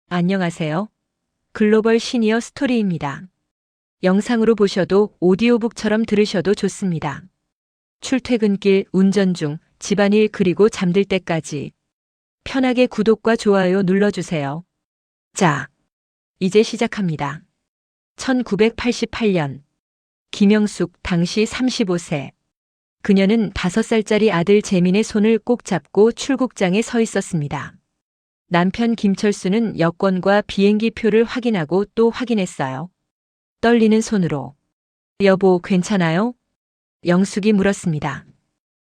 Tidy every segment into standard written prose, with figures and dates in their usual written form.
안녕하세요. 글로벌 시니어 스토리입니다. 영상으로 보셔도 오디오북처럼 들으셔도 좋습니다. 출퇴근길, 운전 중, 집안일 그리고 잠들 때까지 편하게 구독과 좋아요 눌러주세요. 자, 이제 시작합니다. 1988년 김영숙 당시 35세. 그녀는 5살짜리 아들 재민의 손을 꼭 잡고 출국장에 서 있었습니다. 남편 김철수는 여권과 비행기 표를 확인하고 또 확인했어요. 떨리는 손으로. 여보, 괜찮아요? 영숙이 물었습니다.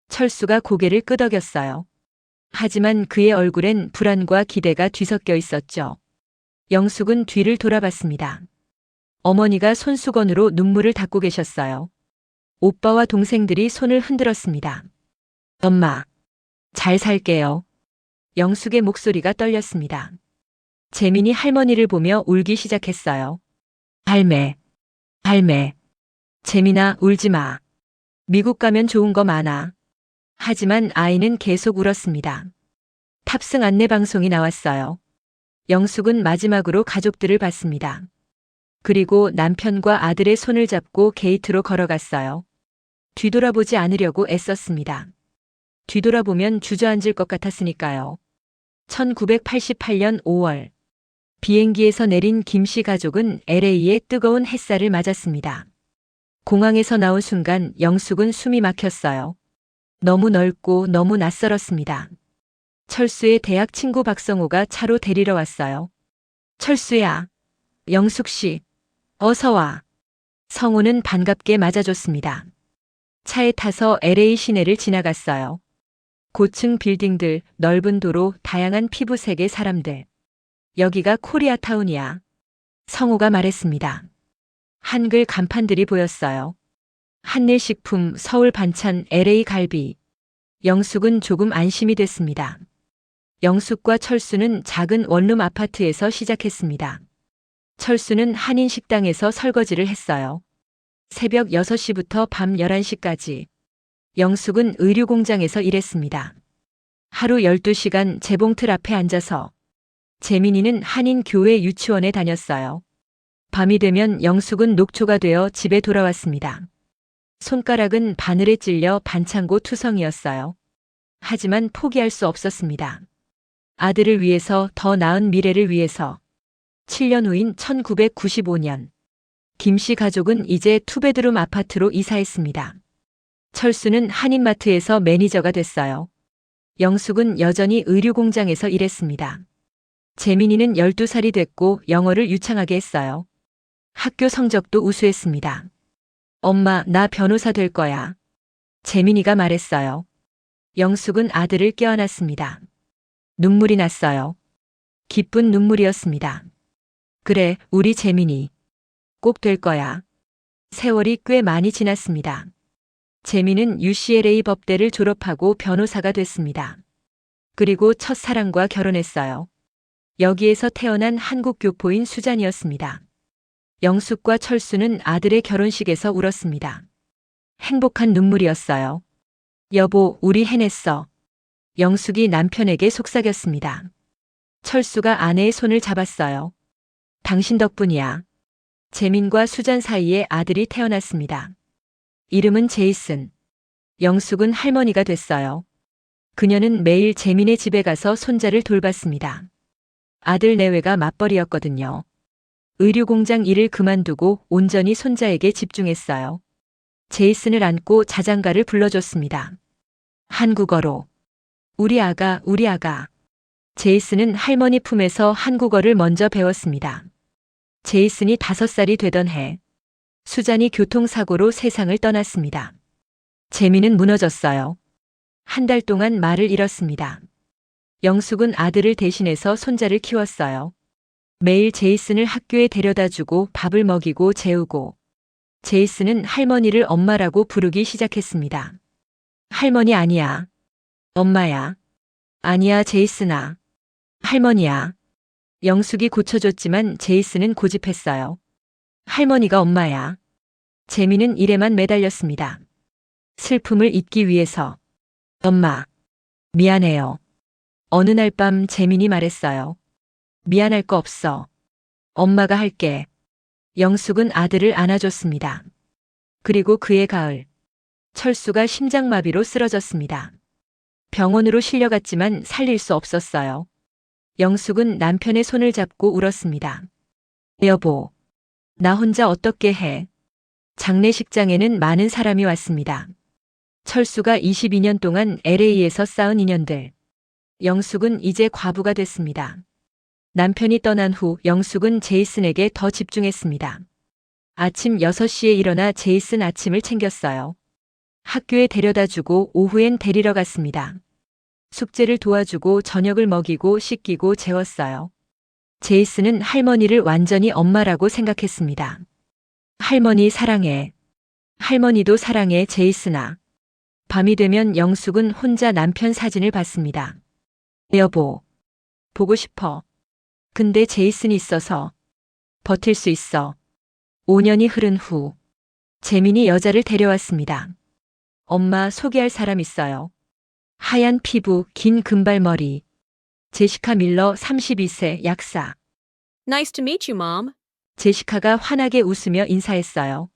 철수가 고개를 끄덕였어요. 하지만 그의 얼굴엔 불안과 기대가 뒤섞여 있었죠. 영숙은 뒤를 돌아봤습니다. 어머니가 손수건으로 눈물을 닦고 계셨어요. 오빠와 동생들이 손을 흔들었습니다. 엄마, 잘 살게요. 영숙의 목소리가 떨렸습니다. 재민이 할머니를 보며 울기 시작했어요. 할매, 할매. 재민아, 울지 마. 미국 가면 좋은 거 많아. 하지만 아이는 계속 울었습니다. 탑승 안내 방송이 나왔어요. 영숙은 마지막으로 가족들을 봤습니다. 그리고 남편과 아들의 손을 잡고 게이트로 걸어갔어요. 뒤돌아보지 않으려고 애썼습니다. 뒤돌아보면 주저앉을 것 같았으니까요. 1988년 5월 비행기에서 내린 김씨 가족은 LA의 뜨거운 햇살을 맞았습니다. 공항에서 나온 순간 영숙은 숨이 막혔어요. 너무 넓고 너무 낯설었습니다. 철수의 대학 친구 박성호가 차로 데리러 왔어요. 철수야, 영숙 씨, 어서 와. 성호는 반갑게 맞아줬습니다. 차에 타서 LA 시내를 지나갔어요. 고층 빌딩들, 넓은 도로, 다양한 피부색의 사람들. 여기가 코리아타운이야. 성호가 말했습니다. 한글 간판들이 보였어요. 한일식품, 서울 반찬, LA 갈비. 영숙은 조금 안심이 됐습니다. 영숙과 철수는 작은 원룸 아파트에서 시작했습니다. 철수는 한인 식당에서 설거지를 했어요. 새벽 6시부터 밤 11시까지. 영숙은 의류공장에서 일했습니다. 하루 12시간 재봉틀 앞에 앉아서. 재민이는 한인 교회 유치원에 다녔어요. 밤이 되면 영숙은 녹초가 되어 집에 돌아왔습니다. 손가락은 바늘에 찔려 반창고 투성이었어요. 하지만 포기할 수 없었습니다. 아들을 위해서, 더 나은 미래를 위해서. 7년 후인 1995년. 김씨 가족은 이제 투베드룸 아파트로 이사했습니다. 철수는 한인마트에서 매니저가 됐어요. 영숙은 여전히 의류공장에서 일했습니다. 재민이는 12살이 됐고 영어를 유창하게 했어요. 학교 성적도 우수했습니다. 엄마, 나 변호사 될 거야. 재민이가 말했어요. 영숙은 아들을 껴안았습니다. 눈물이 났어요. 기쁜 눈물이었습니다. 그래, 우리 재민이. 꼭 될 거야. 세월이 꽤 많이 지났습니다. 재민은 UCLA 법대를 졸업하고 변호사가 됐습니다. 그리고 첫사랑과 결혼했어요. 여기에서 태어난 한국 교포인 수잔이었습니다. 영숙과 철수는 아들의 결혼식에서 울었습니다. 행복한 눈물이었어요. 여보, 우리 해냈어. 영숙이 남편에게 속삭였습니다. 철수가 아내의 손을 잡았어요. 당신 덕분이야. 재민과 수잔 사이에 아들이 태어났습니다. 이름은 제이슨. 영숙은 할머니가 됐어요. 그녀는 매일 재민의 집에 가서 손자를 돌봤습니다. 아들 내외가 맞벌이였거든요. 의류공장 일을 그만두고 온전히 손자에게 집중했어요. 제이슨을 안고 자장가를 불러줬습니다. 한국어로. 우리 아가, 우리 아가. 제이슨은 할머니 품에서 한국어를 먼저 배웠습니다. 제이슨이 5살이 되던 해. 수잔이 교통사고로 세상을 떠났습니다. 재민은 무너졌어요. 한 달 동안 말을 잃었습니다. 영숙은 아들을 대신해서 손자를 키웠어요. 매일 제이슨을 학교에 데려다주고 밥을 먹이고 재우고. 제이슨은 할머니를 엄마라고 부르기 시작했습니다. 할머니 아니야. 엄마야. 아니야, 제이슨아. 할머니야. 영숙이 고쳐줬지만 제이슨은 고집했어요. 할머니가 엄마야. 재민은 일에만 매달렸습니다. 슬픔을 잊기 위해서. 엄마, 미안해요. 어느 날 밤 재민이 말했어요. 미안할 거 없어. 엄마가 할게. 영숙은 아들을 안아줬습니다. 그리고 그해 가을, 철수가 심장마비로 쓰러졌습니다. 병원으로 실려갔지만 살릴 수 없었어요. 영숙은 남편의 손을 잡고 울었습니다. 여보, 나 혼자 어떻게 해? 장례식장에는 많은 사람이 왔습니다. 철수가 22년 동안 LA에서 쌓은 인연들. 영숙은 이제 과부가 됐습니다. 남편이 떠난 후 영숙은 제이슨에게 더 집중했습니다. 아침 6시에 일어나 제이슨 아침을 챙겼어요. 학교에 데려다 주고 오후엔 데리러 갔습니다. 숙제를 도와주고 저녁을 먹이고 씻기고 재웠어요. 제이슨은 할머니를 완전히 엄마라고 생각했습니다. 할머니 사랑해. 할머니도 사랑해 제이슨아. 밤이 되면 영숙은 혼자 남편 사진을 봤습니다. 여보, 보고 싶어. 근데 제이슨이 있어서 버틸 수 있어. 5년이 흐른 후 재민이 여자를 데려왔습니다. 엄마 소개할 사람 있어요. 하얀 피부, 긴 금발머리. 제시카 밀러 32세 약사. Nice to meet you, Mom. 제시카가 환하게 웃으며 인사했어요.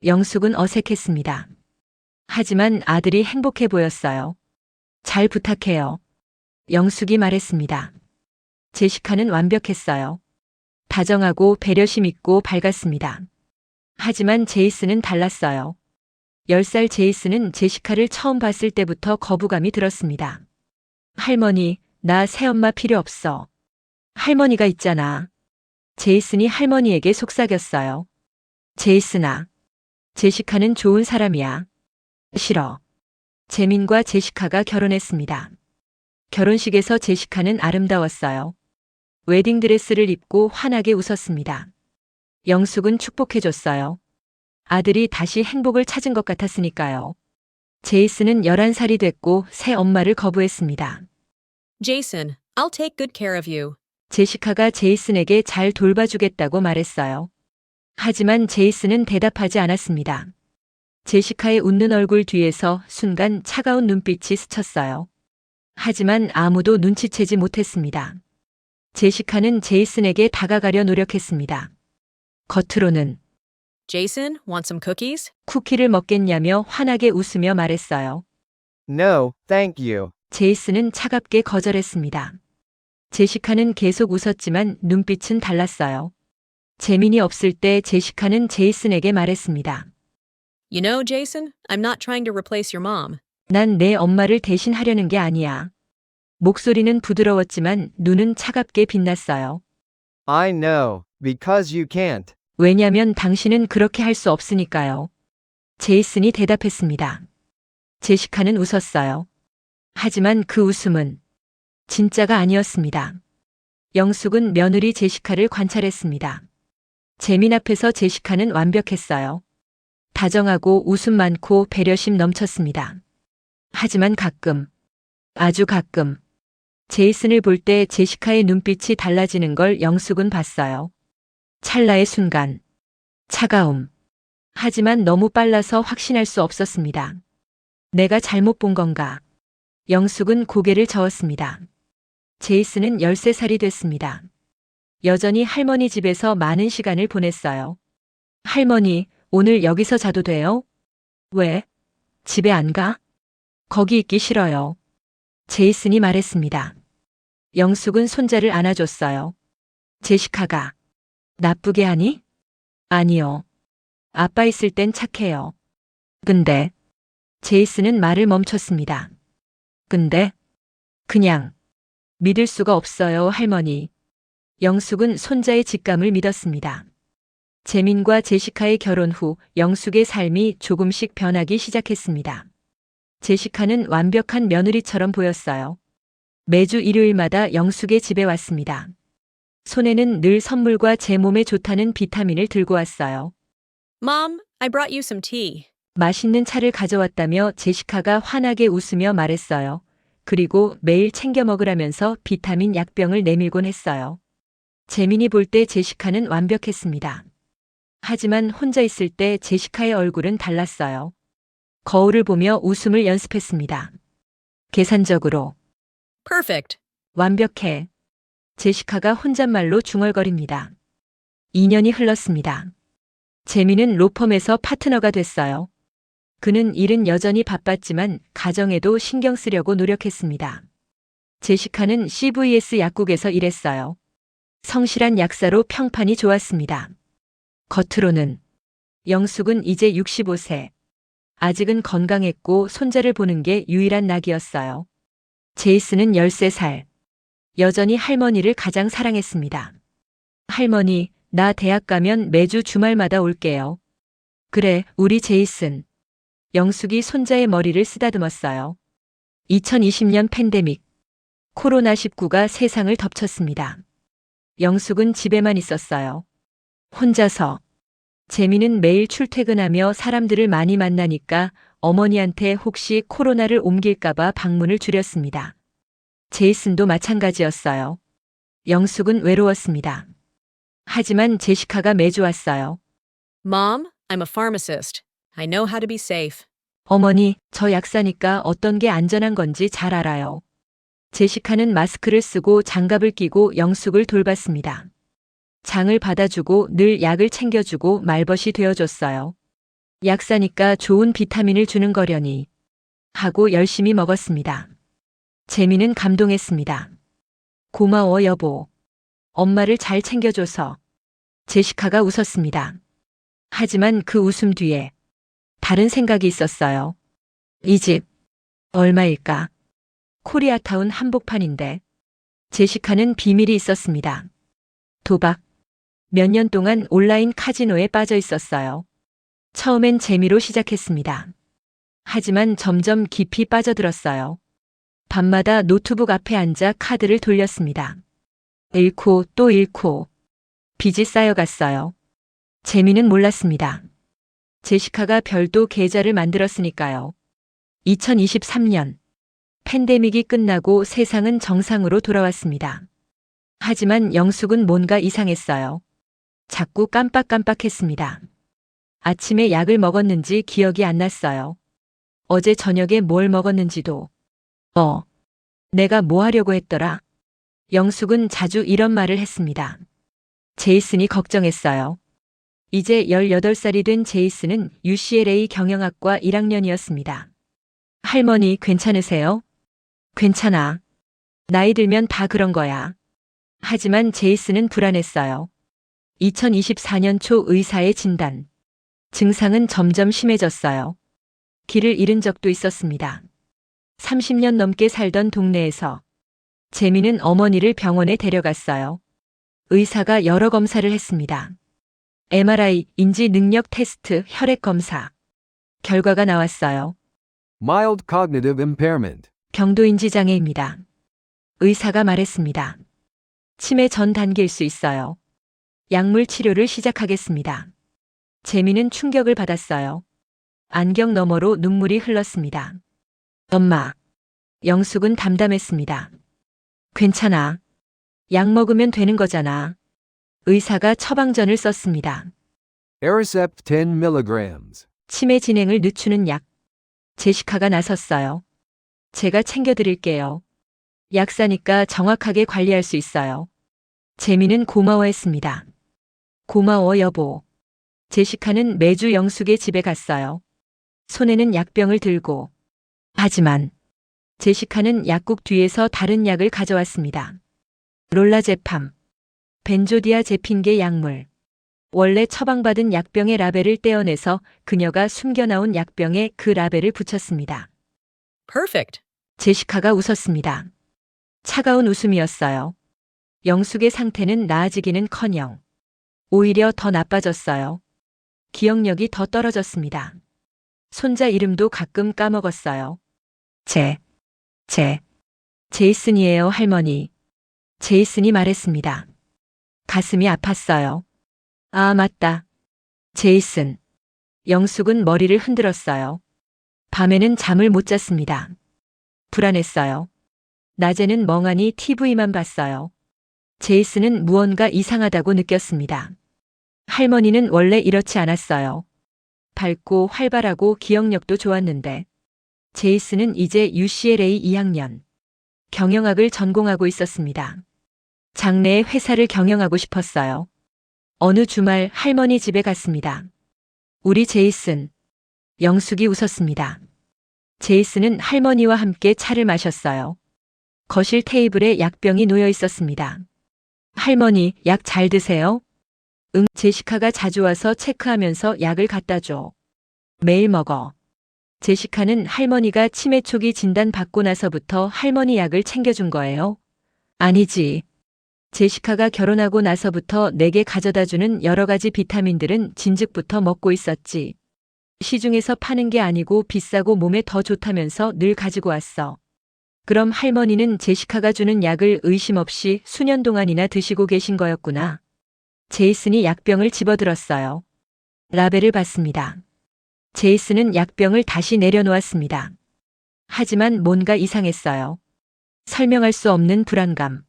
영숙은 어색했습니다. 하지만 아들이 행복해 보였어요. 잘 부탁해요. 영숙이 말했습니다. 제시카는 완벽했어요. 다정하고 배려심 있고 밝았습니다. 하지만 제이슨은 달랐어요. 10살 제이슨은 제시카를 처음 봤을 때부터 거부감이 들었습니다. 할머니, 나 새엄마 필요 없어. 할머니가 있잖아. 제이슨이 할머니에게 속삭였어요. 제이슨아, 제시카는 좋은 사람이야. 싫어. 재민과 제시카가 결혼했습니다. 결혼식에서 제시카는 아름다웠어요. 웨딩드레스를 입고 환하게 웃었습니다. 영숙은 축복해줬어요. 아들이 다시 행복을 찾은 것 같았으니까요. 제이슨은 11살이 됐고 새 엄마를 거부했습니다. Jason, I'll take good care of you. 제시카가 제이슨에게 잘 돌봐주겠다고 말했어요. 하지만 제이슨은 대답하지 않았습니다. 제시카의 웃는 얼굴 뒤에서 순간 차가운 눈빛이 스쳤어요. 하지만 아무도 눈치채지 못했습니다. 제시카는 제이슨에게 다가가려 노력했습니다. 겉으로는 Jason, want some cookies? 쿠키를 먹겠냐며 환하게 웃으며 말했어요. No, thank you. 제이슨은 차갑게 거절했습니다. 제시카는 계속 웃었지만 눈빛은 달랐어요. 재민이 없을 때 제시카는 제이슨에게 말했습니다. You know, Jason, I'm not trying to replace your mom. 난 내 엄마를 대신하려는 게 아니야. 목소리는 부드러웠지만 눈은 차갑게 빛났어요. I know, because you can't. 왜냐면 당신은 그렇게 할 수 없으니까요. 제이슨이 대답했습니다. 제시카는 웃었어요. 하지만 그 웃음은 진짜가 아니었습니다. 영숙은 며느리 제시카를 관찰했습니다. 재민 앞에서 제시카는 완벽했어요. 다정하고 웃음 많고 배려심 넘쳤습니다. 하지만 가끔, 아주 가끔, 제이슨을 볼 때 제시카의 눈빛이 달라지는 걸 영숙은 봤어요. 찰나의 순간, 차가움. 하지만 너무 빨라서 확신할 수 없었습니다. 내가 잘못 본 건가? 영숙은 고개를 저었습니다. 제이슨은 13살이 됐습니다. 여전히 할머니 집에서 많은 시간을 보냈어요. 할머니, 오늘 여기서 자도 돼요? 왜? 집에 안 가? 거기 있기 싫어요. 제이슨이 말했습니다. 영숙은 손자를 안아줬어요. 제시카가 나쁘게 하니? 아니요. 아빠 있을 땐 착해요. 근데 제이슨은 말을 멈췄습니다. 근데 그냥 믿을 수가 없어요, 할머니. 영숙은 손자의 직감을 믿었습니다. 재민과 제시카의 결혼 후 영숙의 삶이 조금씩 변하기 시작했습니다. 제시카는 완벽한 며느리처럼 보였어요. 매주 일요일마다 영숙의 집에 왔습니다. 손에는 늘 선물과 제 몸에 좋다는 비타민을 들고 왔어요. Mom, I brought you some tea. 맛있는 차를 가져왔다며 제시카가 환하게 웃으며 말했어요. 그리고 매일 챙겨 먹으라면서 비타민 약병을 내밀곤 했어요. 재민이 볼 때 제시카는 완벽했습니다. 하지만 혼자 있을 때 제시카의 얼굴은 달랐어요. 거울을 보며 웃음을 연습했습니다. 계산적으로 Perfect. 완벽해. 제시카가 혼잣말로 중얼거립니다. 2년이 흘렀습니다. 제미는 로펌에서 파트너가 됐어요. 그는 일은 여전히 바빴지만 가정에도 신경 쓰려고 노력했습니다. 제시카는 CVS 약국에서 일했어요. 성실한 약사로 평판이 좋았습니다. 겉으로는 영숙은 이제 65세. 아직은 건강했고 손자를 보는 게 유일한 낙이었어요. 제이슨은 13살. 여전히 할머니를 가장 사랑했습니다. 할머니, 나 대학 가면 매주 주말마다 올게요. 그래, 우리 제이슨. 영숙이 손자의 머리를 쓰다듬었어요. 2020년 팬데믹. 코로나19가 세상을 덮쳤습니다. 영숙은 집에만 있었어요. 혼자서. 재미는 매일 출퇴근하며 사람들을 많이 만나니까 어머니한테 혹시 코로나를 옮길까봐 방문을 줄였습니다. 제이슨도 마찬가지였어요. 영숙은 외로웠습니다. 하지만 제시카가 매주 왔어요. Mom, I'm a pharmacist. I know how to be safe. 어머니, 저 약사니까 어떤 게 안전한 건지 잘 알아요. 제시카는 마스크를 쓰고 장갑을 끼고 영숙을 돌봤습니다. 장을 받아주고 늘 약을 챙겨주고 말벗이 되어줬어요. 약사니까 좋은 비타민을 주는 거려니 하고 열심히 먹었습니다. 재미는 감동했습니다. 고마워 여보. 엄마를 잘 챙겨줘서. 제시카가 웃었습니다. 하지만 그 웃음 뒤에 다른 생각이 있었어요. 이 집 얼마일까? 코리아타운 한복판인데. 제시카는 비밀이 있었습니다. 도박. 몇 년 동안 온라인 카지노에 빠져 있었어요. 처음엔 재미로 시작했습니다. 하지만 점점 깊이 빠져들었어요. 밤마다 노트북 앞에 앉아 카드를 돌렸습니다. 잃고 또 잃고 빚이 쌓여갔어요. 재미는 몰랐습니다. 제시카가 별도 계좌를 만들었으니까요. 2023년 팬데믹이 끝나고 세상은 정상으로 돌아왔습니다. 하지만 영숙은 뭔가 이상했어요. 자꾸 깜빡깜빡했습니다. 아침에 약을 먹었는지 기억이 안 났어요. 어제 저녁에 뭘 먹었는지도. 내가 뭐 하려고 했더라? 영숙은 자주 이런 말을 했습니다. 제이슨이 걱정했어요. 이제 18살이 된 제이슨은 UCLA 경영학과 1학년이었습니다. 할머니 괜찮으세요? 괜찮아. 나이 들면 다 그런 거야. 하지만 제이슨은 불안했어요. 2024년 초 의사의 진단. 증상은 점점 심해졌어요. 길을 잃은 적도 있었습니다. 30년 넘게 살던 동네에서. 재미는 어머니를 병원에 데려갔어요. 의사가 여러 검사를 했습니다. MRI, 인지 능력 테스트, 혈액 검사. 결과가 나왔어요. Mild cognitive impairment. 경도인지 장애입니다. 의사가 말했습니다. 치매 전 단계일 수 있어요. 약물 치료를 시작하겠습니다. 재미는 충격을 받았어요. 안경 너머로 눈물이 흘렀습니다. 엄마. 영숙은 담담했습니다. 괜찮아. 약 먹으면 되는 거잖아. 의사가 처방전을 썼습니다. Aricept 10 mg. 치매 진행을 늦추는 약. 제시카가 나섰어요. 제가 챙겨드릴게요. 약사니까 정확하게 관리할 수 있어요. 재미는 고마워했습니다. 고마워 여보. 제시카는 매주 영숙의 집에 갔어요. 손에는 약병을 들고. 하지만 제시카는 약국 뒤에서 다른 약을 가져왔습니다. 롤라제팜, 벤조디아제핀계 약물. 원래 처방받은 약병의 라벨을 떼어내서 그녀가 숨겨나온 약병에 그 라벨을 붙였습니다. Perfect. 제시카가 웃었습니다. 차가운 웃음이었어요. 영숙의 상태는 나아지기는커녕 오히려 더 나빠졌어요. 기억력이 더 떨어졌습니다. 손자 이름도 가끔 까먹었어요. 제이슨이에요, 할머니. 제이슨이 말했습니다. 가슴이 아팠어요. 아, 맞다. 제이슨. 영숙은 머리를 흔들었어요. 밤에는 잠을 못 잤습니다. 불안했어요. 낮에는 멍하니 TV만 봤어요. 제이슨은 무언가 이상하다고 느꼈습니다. 할머니는 원래 이렇지 않았어요. 밝고 활발하고 기억력도 좋았는데 제이슨은 이제 UCLA 2학년 경영학을 전공하고 있었습니다. 장래에 회사를 경영하고 싶었어요. 어느 주말 할머니 집에 갔습니다. 우리 제이슨. 영숙이 웃었습니다. 제이슨은 할머니와 함께 차를 마셨어요. 거실 테이블에 약병이 놓여 있었습니다. 할머니, 약 잘 드세요? 응, 제시카가 자주 와서 체크하면서 약을 갖다 줘. 매일 먹어. 제시카는 할머니가 치매 초기 진단 받고 나서부터 할머니 약을 챙겨준 거예요. 아니지. 제시카가 결혼하고 나서부터 내게 가져다 주는 여러 가지 비타민들은 진즉부터 먹고 있었지. 시중에서 파는 게 아니고 비싸고 몸에 더 좋다면서 늘 가지고 왔어. 그럼 할머니는 제시카가 주는 약을 의심 없이 수년 동안이나 드시고 계신 거였구나. 제이슨이 약병을 집어들었어요. 라벨을 봤습니다. 제이슨은 약병을 다시 내려놓았습니다. 하지만 뭔가 이상했어요. 설명할 수 없는 불안감.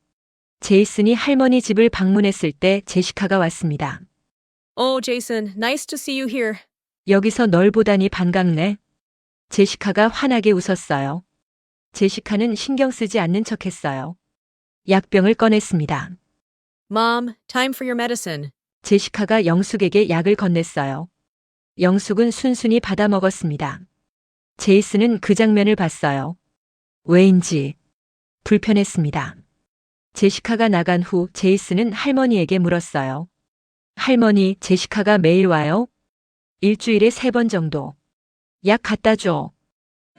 제이슨이 할머니 집을 방문했을 때 제시카가 왔습니다. Oh, Jason, nice to see you here. 여기서 널 보다니 반갑네. 제시카가 환하게 웃었어요. 제시카는 신경 쓰지 않는 척했어요. 약병을 꺼냈습니다. Mom, time for your medicine. 제시카가 영숙에게 약을 건넸어요. 영숙은 순순히 받아 먹었습니다. 제이슨은 그 장면을 봤어요. 왜인지 불편했습니다. 제시카가 나간 후 제이슨은 할머니에게 물었어요. 할머니, 제시카가 매일 와요? 일주일에 3번 정도. 약 갖다 줘.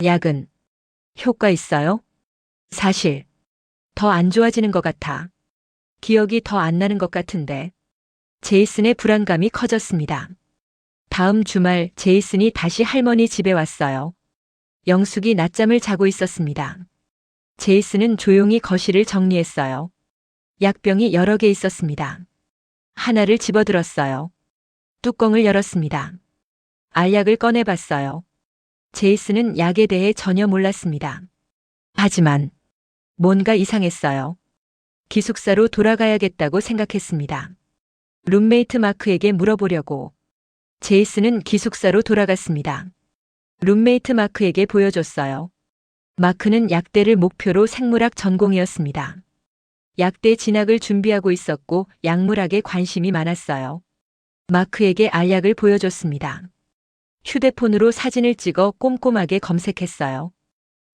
약은 효과 있어요? 사실 더 안 좋아지는 것 같아. 기억이 더 안 나는 것 같은데. 제이슨의 불안감이 커졌습니다. 다음 주말 제이슨이 다시 할머니 집에 왔어요. 영숙이 낮잠을 자고 있었습니다. 제이슨은 조용히 거실을 정리했어요. 약병이 여러 개 있었습니다. 하나를 집어들었어요. 뚜껑을 열었습니다. 알약을 꺼내봤어요. 제이슨은 약에 대해 전혀 몰랐습니다. 하지만 뭔가 이상했어요. 기숙사로 돌아가야겠다고 생각했습니다. 룸메이트 마크에게 물어보려고. 제이슨은 기숙사로 돌아갔습니다. 룸메이트 마크에게 보여줬어요. 마크는 약대를 목표로 생물학 전공이었습니다. 약대 진학을 준비하고 있었고 약물학에 관심이 많았어요. 마크에게 알약을 보여줬습니다. 휴대폰으로 사진을 찍어 꼼꼼하게 검색했어요.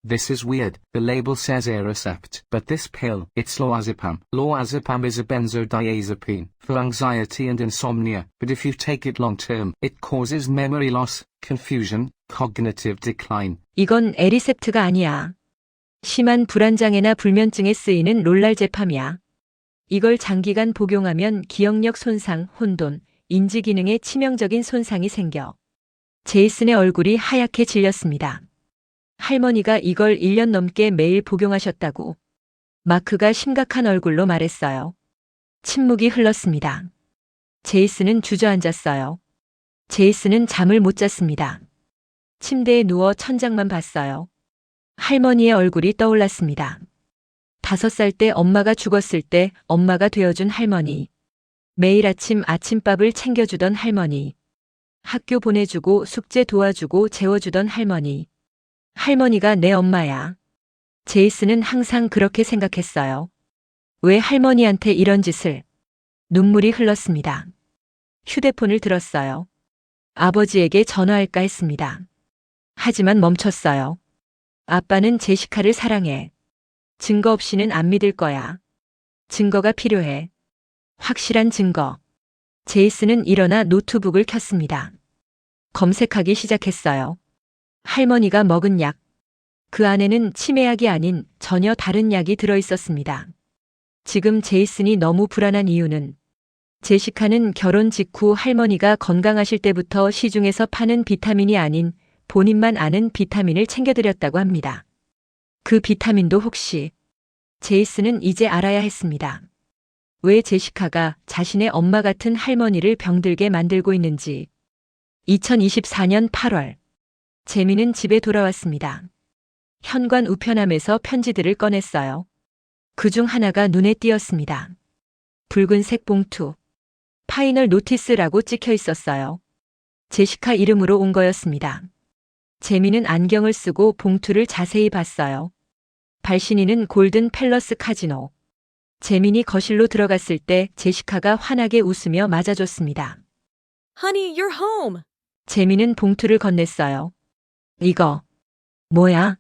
This is weird. The label says Aricept, but this pill, it's lorazepam. Lorazepam is a benzodiazepine for anxiety and insomnia, but if you take it long term, it causes memory loss, confusion, cognitive decline. 이건 에리셉트가 아니야. 심한 불안장애나 불면증에 쓰이는 롤랄제팜이야. 이걸 장기간 복용하면 기억력 손상, 혼돈, 인지 기능에 치명적인 손상이 생겨. 제이슨의 얼굴이 하얗게 질렸습니다. 할머니가 이걸 1년 넘게 매일 복용하셨다고. 마크가 심각한 얼굴로 말했어요. 침묵이 흘렀습니다. 제이슨은 주저앉았어요. 제이슨은 잠을 못 잤습니다. 침대에 누워 천장만 봤어요. 할머니의 얼굴이 떠올랐습니다. 5살 때 엄마가 죽었을 때 엄마가 되어준 할머니. 매일 아침 아침밥을 챙겨주던 할머니. 학교 보내주고 숙제 도와주고 재워주던 할머니. 할머니가 내 엄마야. 제이슨은 항상 그렇게 생각했어요. 왜 할머니한테 이런 짓을? 눈물이 흘렀습니다. 휴대폰을 들었어요. 아버지에게 전화할까 했습니다. 하지만 멈췄어요. 아빠는 제시카를 사랑해. 증거 없이는 안 믿을 거야. 증거가 필요해. 확실한 증거. 제이슨은 일어나 노트북을 켰습니다. 검색하기 시작했어요. 할머니가 먹은 약. 그 안에는 치매약이 아닌 전혀 다른 약이 들어 있었습니다. 지금 제이슨이 너무 불안한 이유는 제시카는 결혼 직후 할머니가 건강하실 때부터 시중에서 파는 비타민이 아닌 본인만 아는 비타민을 챙겨드렸다고 합니다. 그 비타민도 혹시 제이슨은 이제 알아야 했습니다. 왜 제시카가 자신의 엄마 같은 할머니를 병들게 만들고 있는지. 2024년 8월 재미는 집에 돌아왔습니다. 현관 우편함에서 편지들을 꺼냈어요. 그중 하나가 눈에 띄었습니다. 붉은색 봉투. 파이널 노티스라고 찍혀 있었어요. 제시카 이름으로 온 거였습니다. 재미는 안경을 쓰고 봉투를 자세히 봤어요. 발신인은 골든 팰러스 카지노. 재민이 거실로 들어갔을 때 제시카가 환하게 웃으며 맞아줬습니다. Honey, you're home. 재민은 봉투를 건넸어요. 이거 뭐야?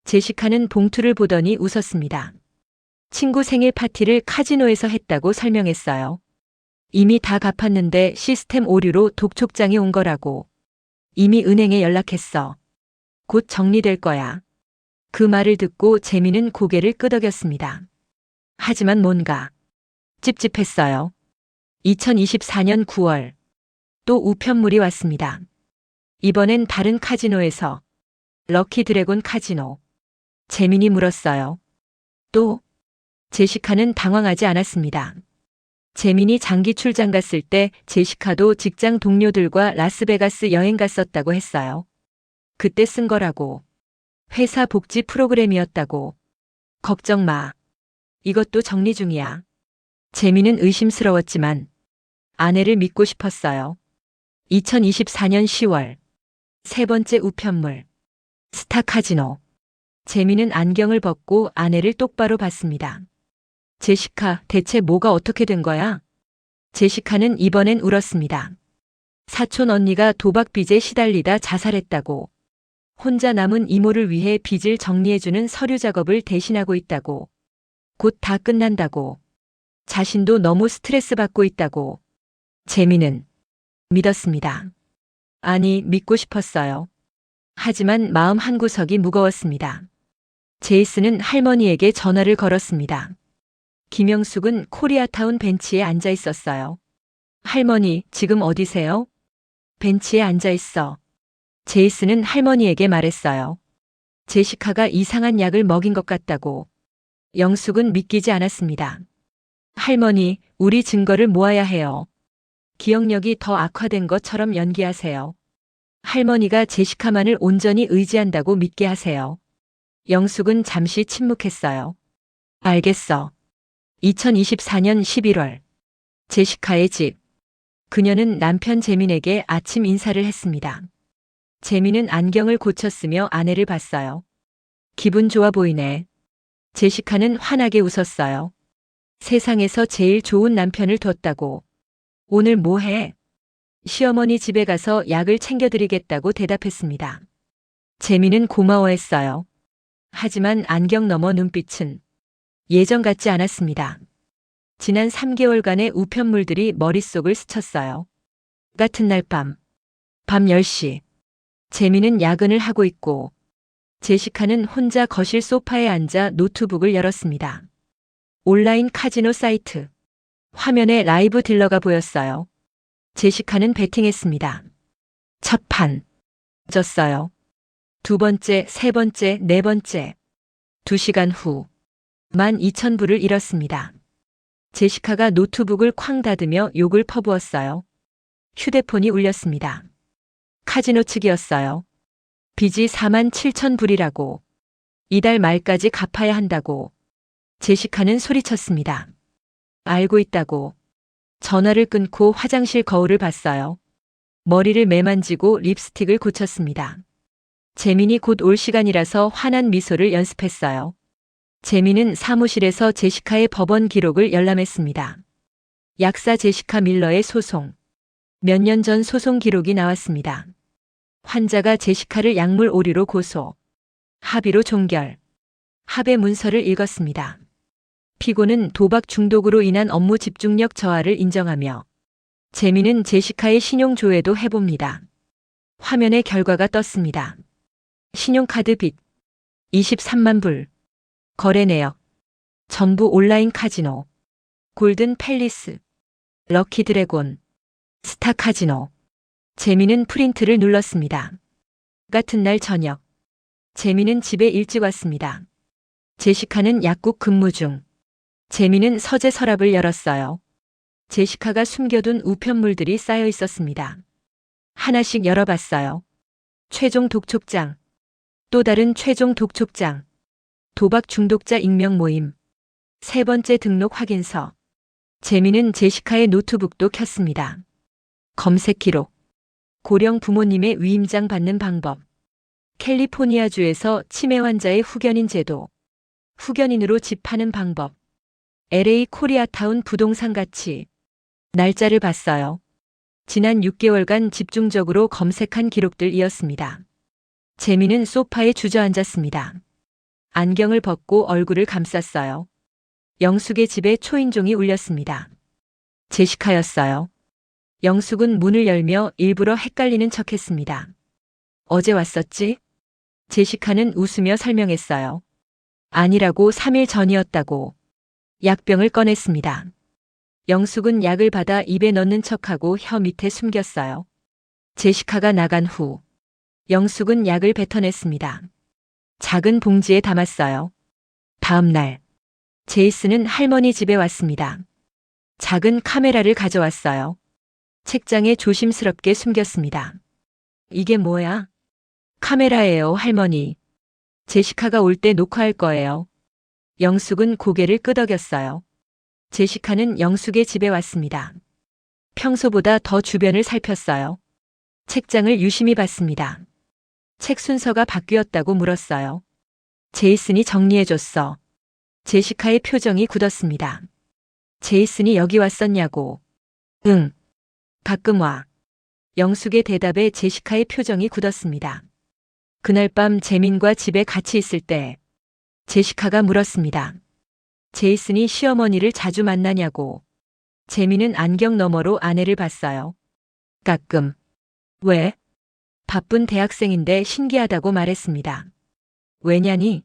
제시카는 봉투를 보더니 웃었습니다. 친구 생일 파티를 카지노에서 했다고 설명했어요. 이미 다 갚았는데 시스템 오류로 독촉장이 온 거라고. 이미 은행에 연락했어. 곧 정리될 거야. 그 말을 듣고 재민은 고개를 끄덕였습니다. 하지만 뭔가 찝찝했어요. 2024년 9월 또 우편물이 왔습니다. 이번엔 다른 카지노에서 럭키 드래곤 카지노. 재민이 물었어요. 또? 제시카는 당황하지 않았습니다. 재민이 장기 출장 갔을 때 제시카도 직장 동료들과 라스베가스 여행 갔었다고 했어요. 그때 쓴 거라고. 회사 복지 프로그램이었다고. 걱정 마. 이것도 정리 중이야. 재민은 의심스러웠지만 아내를 믿고 싶었어요. 2024년 10월 세 번째 우편물. 스타카지노. 재민은 안경을 벗고 아내를 똑바로 봤습니다. 제시카, 대체 뭐가 어떻게 된 거야? 제시카는 이번엔 울었습니다. 사촌 언니가 도박 빚에 시달리다 자살했다고. 혼자 남은 이모를 위해 빚을 정리해주는 서류 작업을 대신하고 있다고. 곧 다 끝난다고. 자신도 너무 스트레스 받고 있다고. 재민은 믿었습니다. 아니, 믿고 싶었어요. 하지만 마음 한구석이 무거웠습니다. 제이슨은 할머니에게 전화를 걸었습니다. 김영숙은 코리아타운 벤치에 앉아 있었어요. 할머니, 지금 어디세요? 벤치에 앉아 있어. 제이슨은 할머니에게 말했어요. 제시카가 이상한 약을 먹인 것 같다고. 영숙은 믿기지 않았습니다. 할머니, 우리 증거를 모아야 해요. 기억력이 더 악화된 것처럼 연기하세요. 할머니가 제시카만을 온전히 의지한다고 믿게 하세요. 영숙은 잠시 침묵했어요. 알겠어. 2024년 11월. 제시카의 집. 그녀는 남편 재민에게 아침 인사를 했습니다. 재민은 안경을 고쳤으며 아내를 봤어요. 기분 좋아 보이네. 제시카는 환하게 웃었어요. 세상에서 제일 좋은 남편을 뒀다고. 오늘 뭐 해? 시어머니 집에 가서 약을 챙겨드리겠다고 대답했습니다. 재민은 고마워했어요. 하지만 안경 너머 눈빛은 예전 같지 않았습니다. 지난 3개월간의 우편물들이 머릿속을 스쳤어요. 같은 날 밤 10시. 재민은 야근을 하고 있고 제시카는 혼자 거실 소파에 앉아 노트북을 열었습니다. 온라인 카지노 사이트. 화면에 라이브 딜러가 보였어요. 제시카는 베팅했습니다. 첫 판. 졌어요. 두 번째, 세 번째, 네 번째. 2시간 후. 12,000불을 잃었습니다. 제시카가 노트북을 쾅 닫으며 욕을 퍼부었어요. 휴대폰이 울렸습니다. 카지노 측이었어요. 빚이 47,000불이라고. 이달 말까지 갚아야 한다고. 제시카는 소리쳤습니다. 알고 있다고. 전화를 끊고 화장실 거울을 봤어요. 머리를 매만지고 립스틱을 고쳤습니다. 재민이 곧 올 시간이라서 환한 미소를 연습했어요. 재민은 사무실에서 제시카의 법원 기록을 열람했습니다. 약사 제시카 밀러의 소송. 몇 년 전 소송 기록이 나왔습니다. 환자가 제시카를 약물 오류로 고소. 합의로 종결. 합의 문서를 읽었습니다. 피고는 도박 중독으로 인한 업무 집중력 저하를 인정하며 재민은 제시카의 신용조회도 해봅니다. 화면에 결과가 떴습니다. 신용카드 빚 23만 불. 거래 내역 전부 온라인 카지노. 골든 팰리스, 럭키 드래곤, 스타 카지노. 재민은 프린트를 눌렀습니다. 같은 날 저녁. 재민은 집에 일찍 왔습니다. 제시카는 약국 근무 중. 재민은 서재 서랍을 열었어요. 제시카가 숨겨둔 우편물들이 쌓여 있었습니다. 하나씩 열어봤어요. 최종 독촉장. 또 다른 최종 독촉장. 도박 중독자 익명 모임. 세 번째 등록 확인서. 재민은 제시카의 노트북도 켰습니다. 검색 기록. 고령 부모님의 위임장 받는 방법. 캘리포니아주에서 치매 환자의 후견인 제도. 후견인으로 집 파는 방법. LA 코리아타운 부동산 가치. 날짜를 봤어요. 지난 6개월간 집중적으로 검색한 기록들이었습니다. 재미는 소파에 주저앉았습니다. 안경을 벗고 얼굴을 감쌌어요. 영숙의 집에 초인종이 울렸습니다. 제시카였어요. 영숙은 문을 열며 일부러 헷갈리는 척했습니다. 어제 왔었지? 제시카는 웃으며 설명했어요. 아니라고 3일 전이었다고. 약병을 꺼냈습니다. 영숙은 약을 받아 입에 넣는 척하고 혀 밑에 숨겼어요. 제시카가 나간 후 영숙은 약을 뱉어냈습니다. 작은 봉지에 담았어요. 다음 날 제이슨은 할머니 집에 왔습니다. 작은 카메라를 가져왔어요. 책장에 조심스럽게 숨겼습니다. 이게 뭐야? 카메라예요, 할머니. 제시카가 올 때 녹화할 거예요. 영숙은 고개를 끄덕였어요. 제시카는 영숙의 집에 왔습니다. 평소보다 더 주변을 살폈어요. 책장을 유심히 봤습니다. 책 순서가 바뀌었다고 물었어요. 제이슨이 정리해줬어. 제시카의 표정이 굳었습니다. 제이슨이 여기 왔었냐고. 응. 가끔 와. 영숙의 대답에 제시카의 표정이 굳었습니다. 그날 밤 재민과 집에 같이 있을 때 제시카가 물었습니다. 제이슨이 시어머니를 자주 만나냐고. 재민은 안경 너머로 아내를 봤어요. 가끔. 왜? 바쁜 대학생인데 신기하다고 말했습니다. 왜냐니?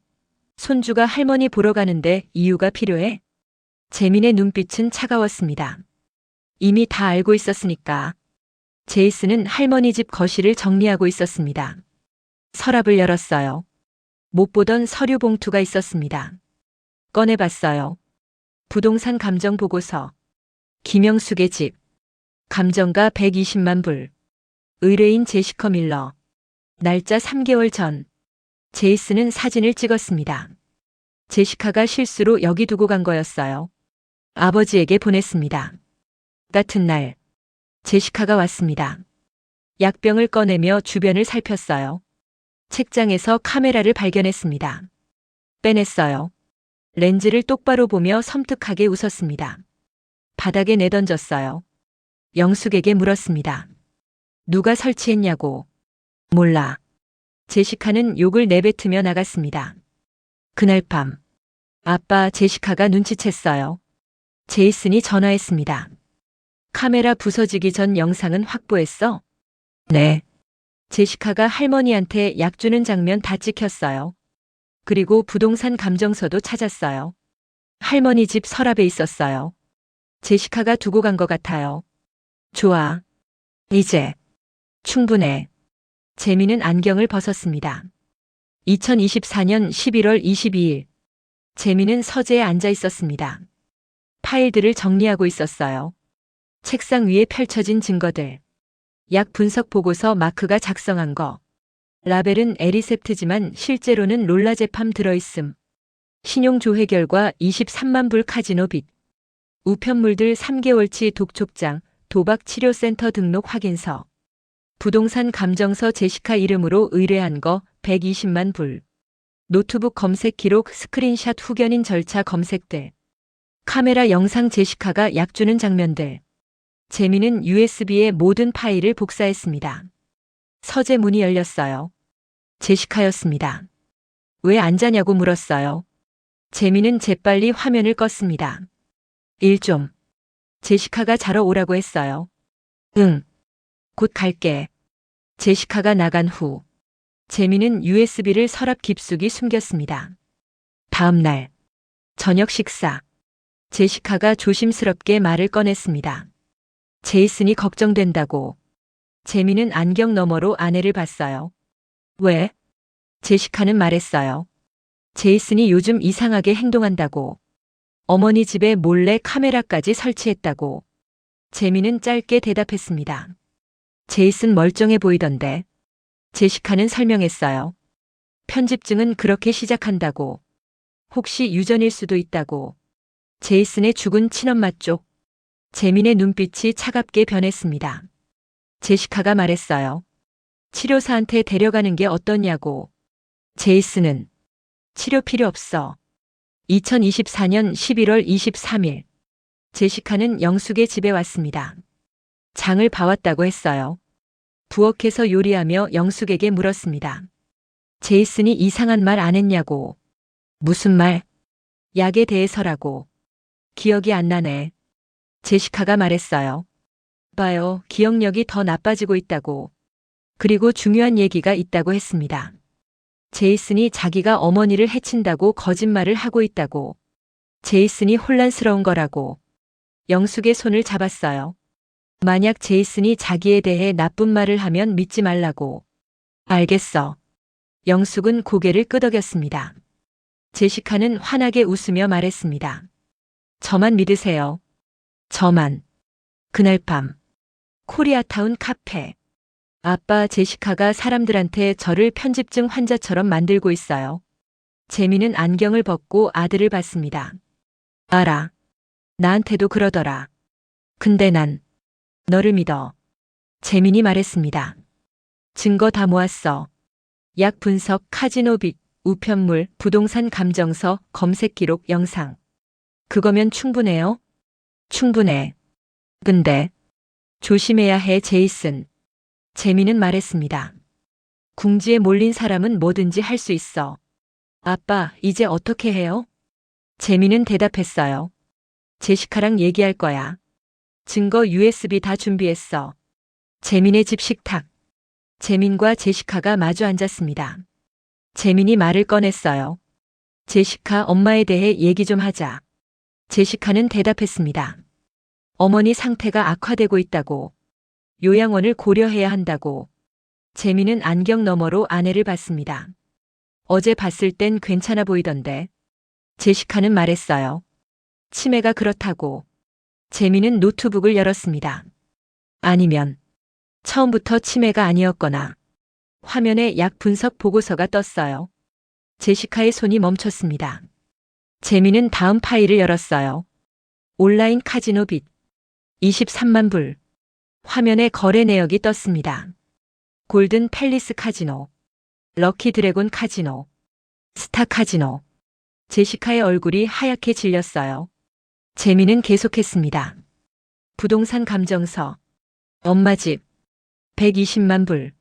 손주가 할머니 보러 가는데 이유가 필요해? 재민의 눈빛은 차가웠습니다. 이미 다 알고 있었으니까. 제이슨은 할머니 집 거실을 정리하고 있었습니다. 서랍을 열었어요. 못 보던 서류 봉투가 있었습니다. 꺼내봤어요. 부동산 감정 보고서. 김영숙의 집. 감정가 120만 불. 의뢰인 제시커 밀러. 날짜 3개월 전. 제이슨은 사진을 찍었습니다. 제시카가 실수로 여기 두고 간 거였어요. 아버지에게 보냈습니다. 같은 날. 제시카가 왔습니다. 약병을 꺼내며 주변을 살폈어요. 책장에서 카메라를 발견했습니다. 빼냈어요. 렌즈를 똑바로 보며 섬뜩하게 웃었습니다. 바닥에 내던졌어요. 영숙에게 물었습니다. 누가 설치했냐고. 몰라. 제시카는 욕을 내뱉으며 나갔습니다. 그날 밤. 아빠 제시카가 눈치챘어요. 제이슨이 전화했습니다. 카메라 부서지기 전 영상은 확보했어? 네. 제시카가 할머니한테 약 주는 장면 다 찍혔어요. 그리고 부동산 감정서도 찾았어요. 할머니 집 서랍에 있었어요. 제시카가 두고 간 것 같아요. 좋아. 이제. 충분해. 재민은 안경을 벗었습니다. 2024년 11월 22일. 재민은 서재에 앉아 있었습니다. 파일들을 정리하고 있었어요. 책상 위에 펼쳐진 증거들. 약 분석 보고서 마크가 작성한 거. 라벨은 에리셉트지만 실제로는 롤라제팜 들어있음. 신용조회 결과 23만 불 카지노 빚. 우편물들 3개월치 독촉장, 도박치료센터 등록 확인서. 부동산 감정서 제시카 이름으로 의뢰한 거 120만 불. 노트북 검색 기록 스크린샷 후견인 절차 검색들. 카메라 영상 제시카가 약 주는 장면들. 재민은 USB에 모든 파일을 복사했습니다. 서재 문이 열렸어요. 제시카였습니다. 왜 안 자냐고 물었어요. 재민은 재빨리 화면을 껐습니다. 일 좀. 제시카가 자러 오라고 했어요. 응. 곧 갈게. 제시카가 나간 후. 재민은 USB를 서랍 깊숙이 숨겼습니다. 다음 날. 저녁 식사. 제시카가 조심스럽게 말을 꺼냈습니다. 제이슨이 걱정된다고. 재민은 안경 너머로 아내를 봤어요. 왜? 제시카는 말했어요. 제이슨이 요즘 이상하게 행동한다고. 어머니 집에 몰래 카메라까지 설치했다고. 재민은 짧게 대답했습니다. 제이슨 멀쩡해 보이던데. 제시카는 설명했어요. 편집증은 그렇게 시작한다고. 혹시 유전일 수도 있다고. 제이슨의 죽은 친엄마 쪽. 재민의 눈빛이 차갑게 변했습니다. 제시카가 말했어요. 치료사한테 데려가는 게 어떠냐고. 제이슨은 치료 필요 없어. 2024년 11월 23일. 제시카는 영숙의 집에 왔습니다. 장을 봐왔다고 했어요. 부엌에서 요리하며 영숙에게 물었습니다. 제이슨이 이상한 말 안 했냐고. 무슨 말? 약에 대해서라고. 기억이 안 나네. 제시카가 말했어요. 봐요, 기억력이 더 나빠지고 있다고. 그리고 중요한 얘기가 있다고 했습니다. 제이슨이 자기가 어머니를 해친다고 거짓말을 하고 있다고. 제이슨이 혼란스러운 거라고. 영숙의 손을 잡았어요. 만약 제이슨이 자기에 대해 나쁜 말을 하면 믿지 말라고. 알겠어. 영숙은 고개를 끄덕였습니다. 제시카는 환하게 웃으며 말했습니다. 저만 믿으세요. 저만. 그날 밤. 코리아타운 카페. 아빠, 제시카가 사람들한테 저를 편집증 환자처럼 만들고 있어요. 재미는 안경을 벗고 아들을 봤습니다. 알아. 나한테도 그러더라. 근데 난 너를 믿어. 재민이 말했습니다. 증거 다 모았어. 약 분석, 카지노 빚, 우편물, 부동산 감정서, 검색 기록, 영상. 그거면 충분해요? 충분해. 근데 조심해야 해, 제이슨. 재민은 말했습니다. 궁지에 몰린 사람은 뭐든지 할 수 있어. 아빠, 이제 어떻게 해요? 재민은 대답했어요. 제시카랑 얘기할 거야. 증거 USB 다 준비했어. 재민의 집 식탁. 재민과 제시카가 마주 앉았습니다. 재민이 말을 꺼냈어요. 제시카, 엄마에 대해 얘기 좀 하자. 제시카는 대답했습니다. 어머니 상태가 악화되고 있다고. 요양원을 고려해야 한다고. 재민은 안경 너머로 아내를 봤습니다. 어제 봤을 땐 괜찮아 보이던데. 제시카는 말했어요. 치매가 그렇다고. 재민은 노트북을 열었습니다. 아니면 처음부터 치매가 아니었거나. 화면에 약 분석 보고서가 떴어요. 제시카의 손이 멈췄습니다. 재민은 다음 파일을 열었어요. 온라인 카지노 빚. 23만 불. 화면에 거래 내역이 떴습니다. 골든 팰리스 카지노, 럭키 드래곤 카지노, 스타 카지노. 제시카의 얼굴이 하얗게 질렸어요. 재민은 계속했습니다. 부동산 감정서, 엄마 집, 120만 불,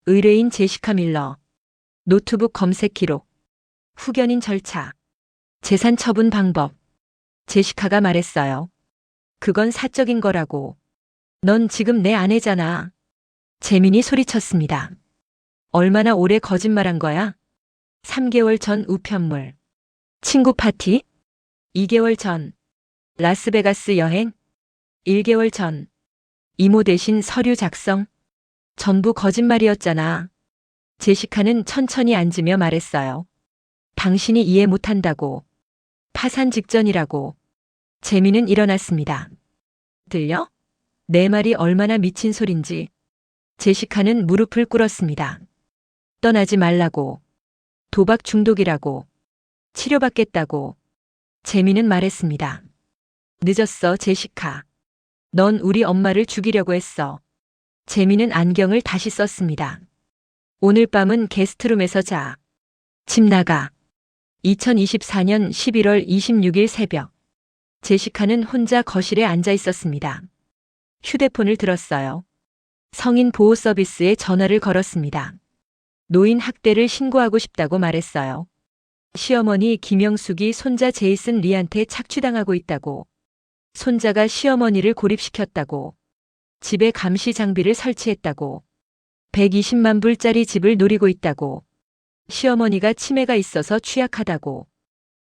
의뢰인 제시카 밀러, 노트북 검색 기록, 후견인 절차, 재산 처분 방법. 제시카가 말했어요. 그건 사적인 거라고. 넌 지금 내 아내잖아. 재민이 소리쳤습니다. 얼마나 오래 거짓말한 거야? 3개월 전 우편물. 친구 파티? 2개월 전. 라스베가스 여행? 1개월 전. 이모 대신 서류 작성? 전부 거짓말이었잖아. 제시카는 천천히 앉으며 말했어요. 당신이 이해 못한다고. 파산 직전이라고. 재민은 일어났습니다. 들려? 내 말이 얼마나 미친 소린지. 제시카는 무릎을 꿇었습니다. 떠나지 말라고. 도박 중독이라고. 치료받겠다고. 재민은 말했습니다. 늦었어, 제시카. 넌 우리 엄마를 죽이려고 했어. 재민은 안경을 다시 썼습니다. 오늘 밤은 게스트룸에서 자. 집 나가. 2024년 11월 26일 새벽. 제시카는 혼자 거실에 앉아 있었습니다. 휴대폰을 들었어요. 성인 보호 서비스에 전화를 걸었습니다. 노인 학대를 신고하고 싶다고 말했어요. 시어머니 김영숙이 손자 제이슨 리한테 착취당하고 있다고. 손자가 시어머니를 고립시켰다고. 집에 감시 장비를 설치했다고. 120만 불짜리 집을 노리고 있다고. 시어머니가 치매가 있어서 취약하다고.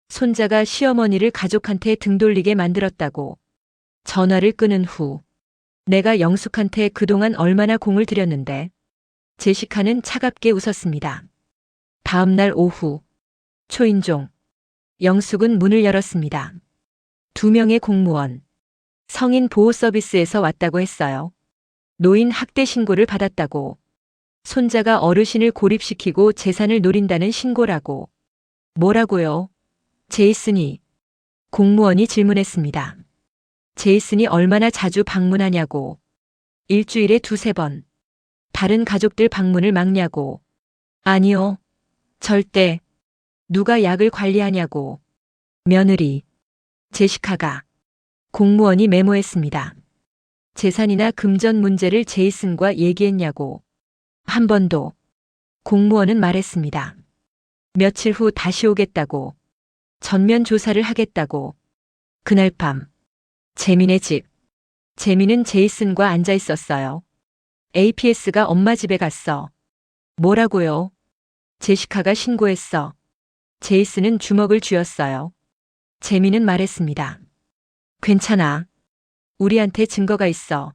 손자가 시어머니를 가족한테 등 돌리게 만들었다고. 전화를 끊은 후 내가 영숙한테 그동안 얼마나 공을 들였는데. 제시카는 차갑게 웃었습니다. 다음 날 오후. 초인종. 영숙은 문을 열었습니다. 2명의 공무원. 성인 보호 서비스에서 왔다고 했어요. 노인 학대 신고를 받았다고. 손자가 어르신을 고립시키고 재산을 노린다는 신고라고. 뭐라고요? 제이슨이. 공무원이 질문했습니다. 제이슨이 얼마나 자주 방문하냐고. 일주일에 2~3번. 다른 가족들 방문을 막냐고. 아니요. 절대. 누가 약을 관리하냐고. 며느리. 제시카가. 공무원이 메모했습니다. 재산이나 금전 문제를 제이슨과 얘기했냐고. 한 번도. 공무원은 말했습니다. 며칠 후 다시 오겠다고. 전면 조사를 하겠다고. 그날 밤. 재민의 집. 재민은 제이슨과 앉아 있었어요. APS가 엄마 집에 갔어. 뭐라고요? 제시카가 신고했어. 제이슨은 주먹을 쥐었어요. 재민은 말했습니다. 괜찮아. 우리한테 증거가 있어.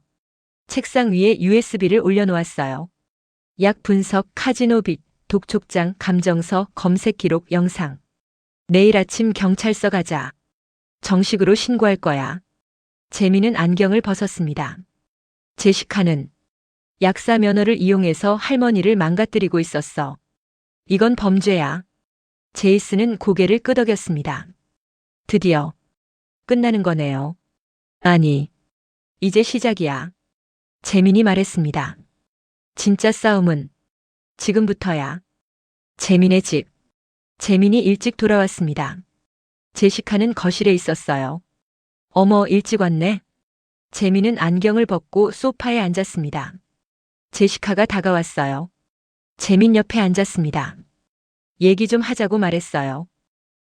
책상 위에 USB를 올려놓았어요. 약 분석, 카지노 빚, 독촉장, 감정서, 검색 기록, 영상. 내일 아침 경찰서 가자. 정식으로 신고할 거야. 재민은 안경을 벗었습니다. 제시카는 약사 면허를 이용해서 할머니를 망가뜨리고 있었어. 이건 범죄야. 제이슨은 고개를 끄덕였습니다. 드디어 끝나는 거네요. 아니, 이제 시작이야. 재민이 말했습니다. 진짜 싸움은 지금부터야. 재민의 집. 재민이 일찍 돌아왔습니다. 제시카는 거실에 있었어요. 어머, 일찍 왔네. 재민은 안경을 벗고 소파에 앉았습니다. 제시카가 다가왔어요. 재민 옆에 앉았습니다. 얘기 좀 하자고 말했어요.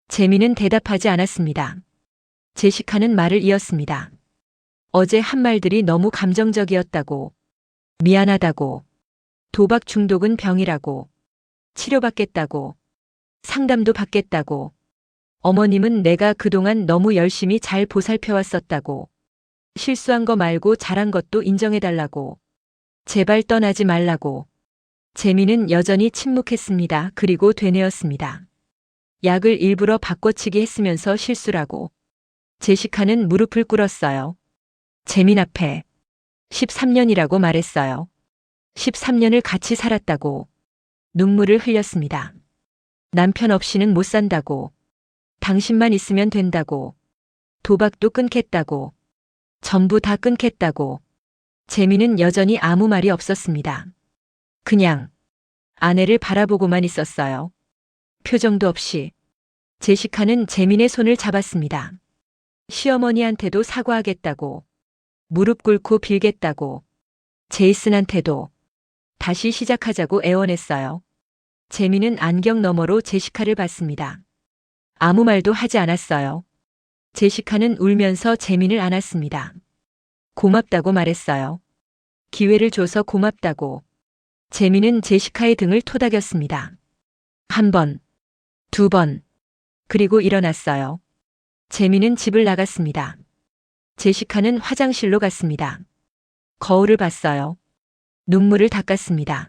재민은 대답하지 않았습니다. 제시카는 말을 이었습니다. 어제 한 말들이 너무 감정적이었다고. 미안하다고. 도박 중독은 병이라고. 치료받겠다고. 상담도 받겠다고. 어머님은 내가 그동안 너무 열심히 잘 보살펴왔었다고. 실수한 거 말고 잘한 것도 인정해달라고. 제발 떠나지 말라고. 재민은 여전히 침묵했습니다. 그리고 되뇌었습니다. 약을 일부러 바꿔치기 했으면서 실수라고. 제시카는 무릎을 꿇었어요. 재민 앞에 13년이라고 말했어요. 13년을 같이 살았다고. 눈물을 흘렸습니다. 남편 없이는 못 산다고. 당신만 있으면 된다고. 도박도 끊겠다고. 전부 다 끊겠다고. 재민은 여전히 아무 말이 없었습니다. 그냥 아내를 바라보고만 있었어요. 표정도 없이. 제시카는 재민의 손을 잡았습니다. 시어머니한테도 사과하겠다고. 무릎 꿇고 빌겠다고. 제이슨한테도. 다시 시작하자고 애원했어요. 재민은 안경 너머로 제시카를 봤습니다. 아무 말도 하지 않았어요. 제시카는 울면서 재민을 안았습니다. 고맙다고 말했어요. 기회를 줘서 고맙다고. 재민은 제시카의 등을 토닥였습니다. 한 번, 두 번, 그리고 일어났어요. 재민은 집을 나갔습니다. 제시카는 화장실로 갔습니다. 거울을 봤어요. 눈물을 닦았습니다.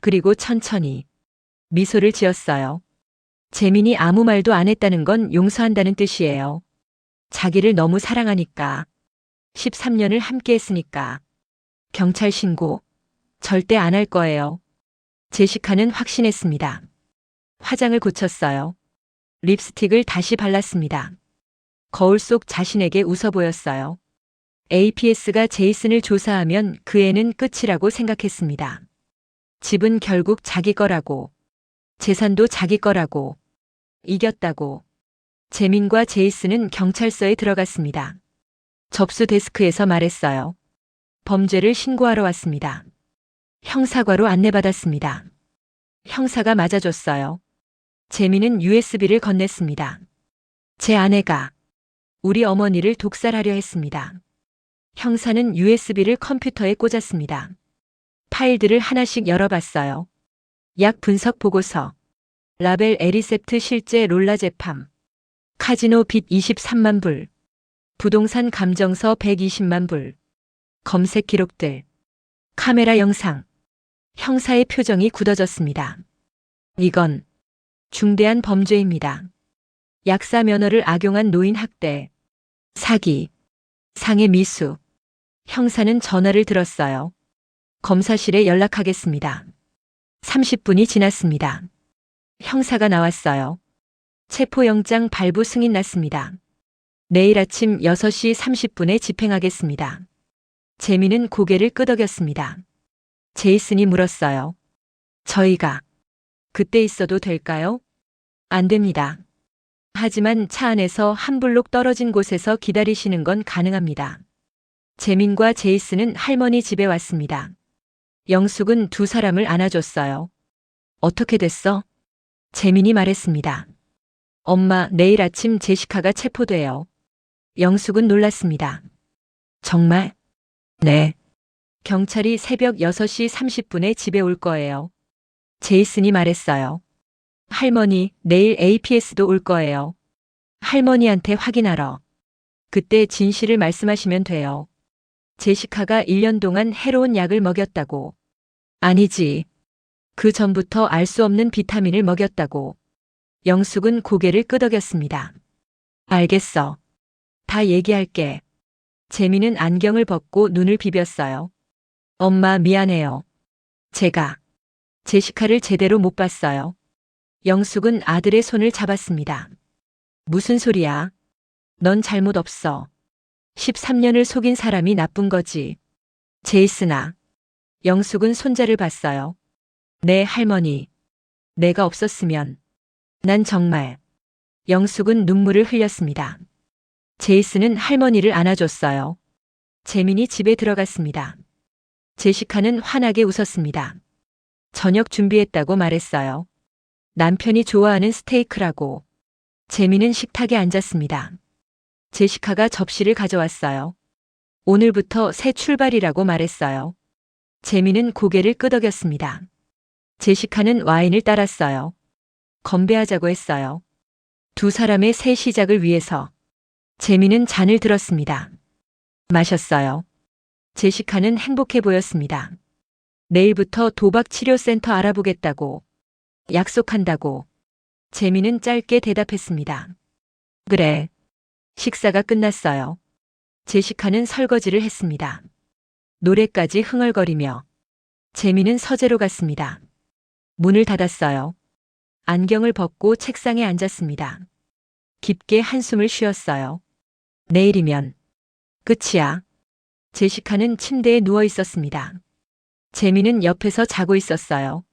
그리고 천천히 미소를 지었어요. 재민이 아무 말도 안 했다는 건 용서한다는 뜻이에요. 자기를 너무 사랑하니까. 13년을 함께 했으니까. 경찰 신고 절대 안 할 거예요. 제시카는 확신했습니다. 화장을 고쳤어요. 립스틱을 다시 발랐습니다. 거울 속 자신에게 웃어 보였어요. APS가 제이슨을 조사하면 그 애는 끝이라고 생각했습니다. 집은 결국 자기 거라고. 재산도 자기 거라고. 이겼다고. 재민과 제이슨은 경찰서에 들어갔습니다. 접수 데스크에서 말했어요. 범죄를 신고하러 왔습니다. 형사과로 안내받았습니다. 형사가 맞아줬어요. 재민은 USB를 건넸습니다. 제 아내가 우리 어머니를 독살하려 했습니다. 형사는 USB를 컴퓨터에 꽂았습니다. 파일들을 하나씩 열어봤어요. 약 분석 보고서, 라벨 에리셉트 실제 롤라 재판, 카지노 빚 23만 불, 부동산 감정서 120만 불, 검색 기록들, 카메라 영상. 형사의 표정이 굳어졌습니다. 이건 중대한 범죄입니다. 약사 면허를 악용한 노인 학대, 사기, 상해 미수. 형사는 전화를 들었어요. 검사실에 연락하겠습니다. 30분이 지났습니다. 형사가 나왔어요. 체포영장 발부 승인 났습니다. 내일 아침 6시 30분에 집행하겠습니다. 재민은 고개를 끄덕였습니다. 제이슨이 물었어요. 저희가 그때 있어도 될까요? 안 됩니다. 하지만 차 안에서 한 블록 떨어진 곳에서 기다리시는 건 가능합니다. 재민과 제이슨은 할머니 집에 왔습니다. 영숙은 두 사람을 안아줬어요. 어떻게 됐어? 재민이 말했습니다. 엄마, 내일 아침 제시카가 체포돼요. 영숙은 놀랐습니다. 정말? 네. 경찰이 새벽 6시 30분에 집에 올 거예요. 제이슨이 말했어요. 할머니, 내일 APS도 올 거예요. 할머니한테 확인하러. 그때 진실을 말씀하시면 돼요. 제시카가 1년 동안 해로운 약을 먹였다고. 아니지. 그 전부터 알 수 없는 비타민을 먹였다고. 영숙은 고개를 끄덕였습니다. 알겠어. 다 얘기할게. 재민은 안경을 벗고 눈을 비볐어요. 엄마, 미안해요. 제가 제시카를 제대로 못 봤어요. 영숙은 아들의 손을 잡았습니다. 무슨 소리야? 넌 잘못 없어. 13년을 속인 사람이 나쁜 거지. 제이슨아. 영숙은 손자를 봤어요. 네, 할머니. 내가 없었으면. 난 정말. 영숙은 눈물을 흘렸습니다. 제이슨은 할머니를 안아줬어요. 재민이 집에 들어갔습니다. 제시카는 환하게 웃었습니다. 저녁 준비했다고 말했어요. 남편이 좋아하는 스테이크라고. 재민은 식탁에 앉았습니다. 제시카가 접시를 가져왔어요. 오늘부터 새 출발이라고 말했어요. 재민은 고개를 끄덕였습니다. 제시카는 와인을 따랐어요. 건배하자고 했어요. 두 사람의 새 시작을 위해서. 재민은 잔을 들었습니다. 마셨어요. 제시카는 행복해 보였습니다. 내일부터 도박치료센터 알아보겠다고. 약속한다고. 재민은 짧게 대답했습니다. 그래. 식사가 끝났어요. 제시카는 설거지를 했습니다. 노래까지 흥얼거리며. 재민은 서재로 갔습니다. 문을 닫았어요. 안경을 벗고 책상에 앉았습니다. 깊게 한숨을 쉬었어요. 내일이면 끝이야. 제시카는 침대에 누워 있었습니다. 재민은 옆에서 자고 있었어요.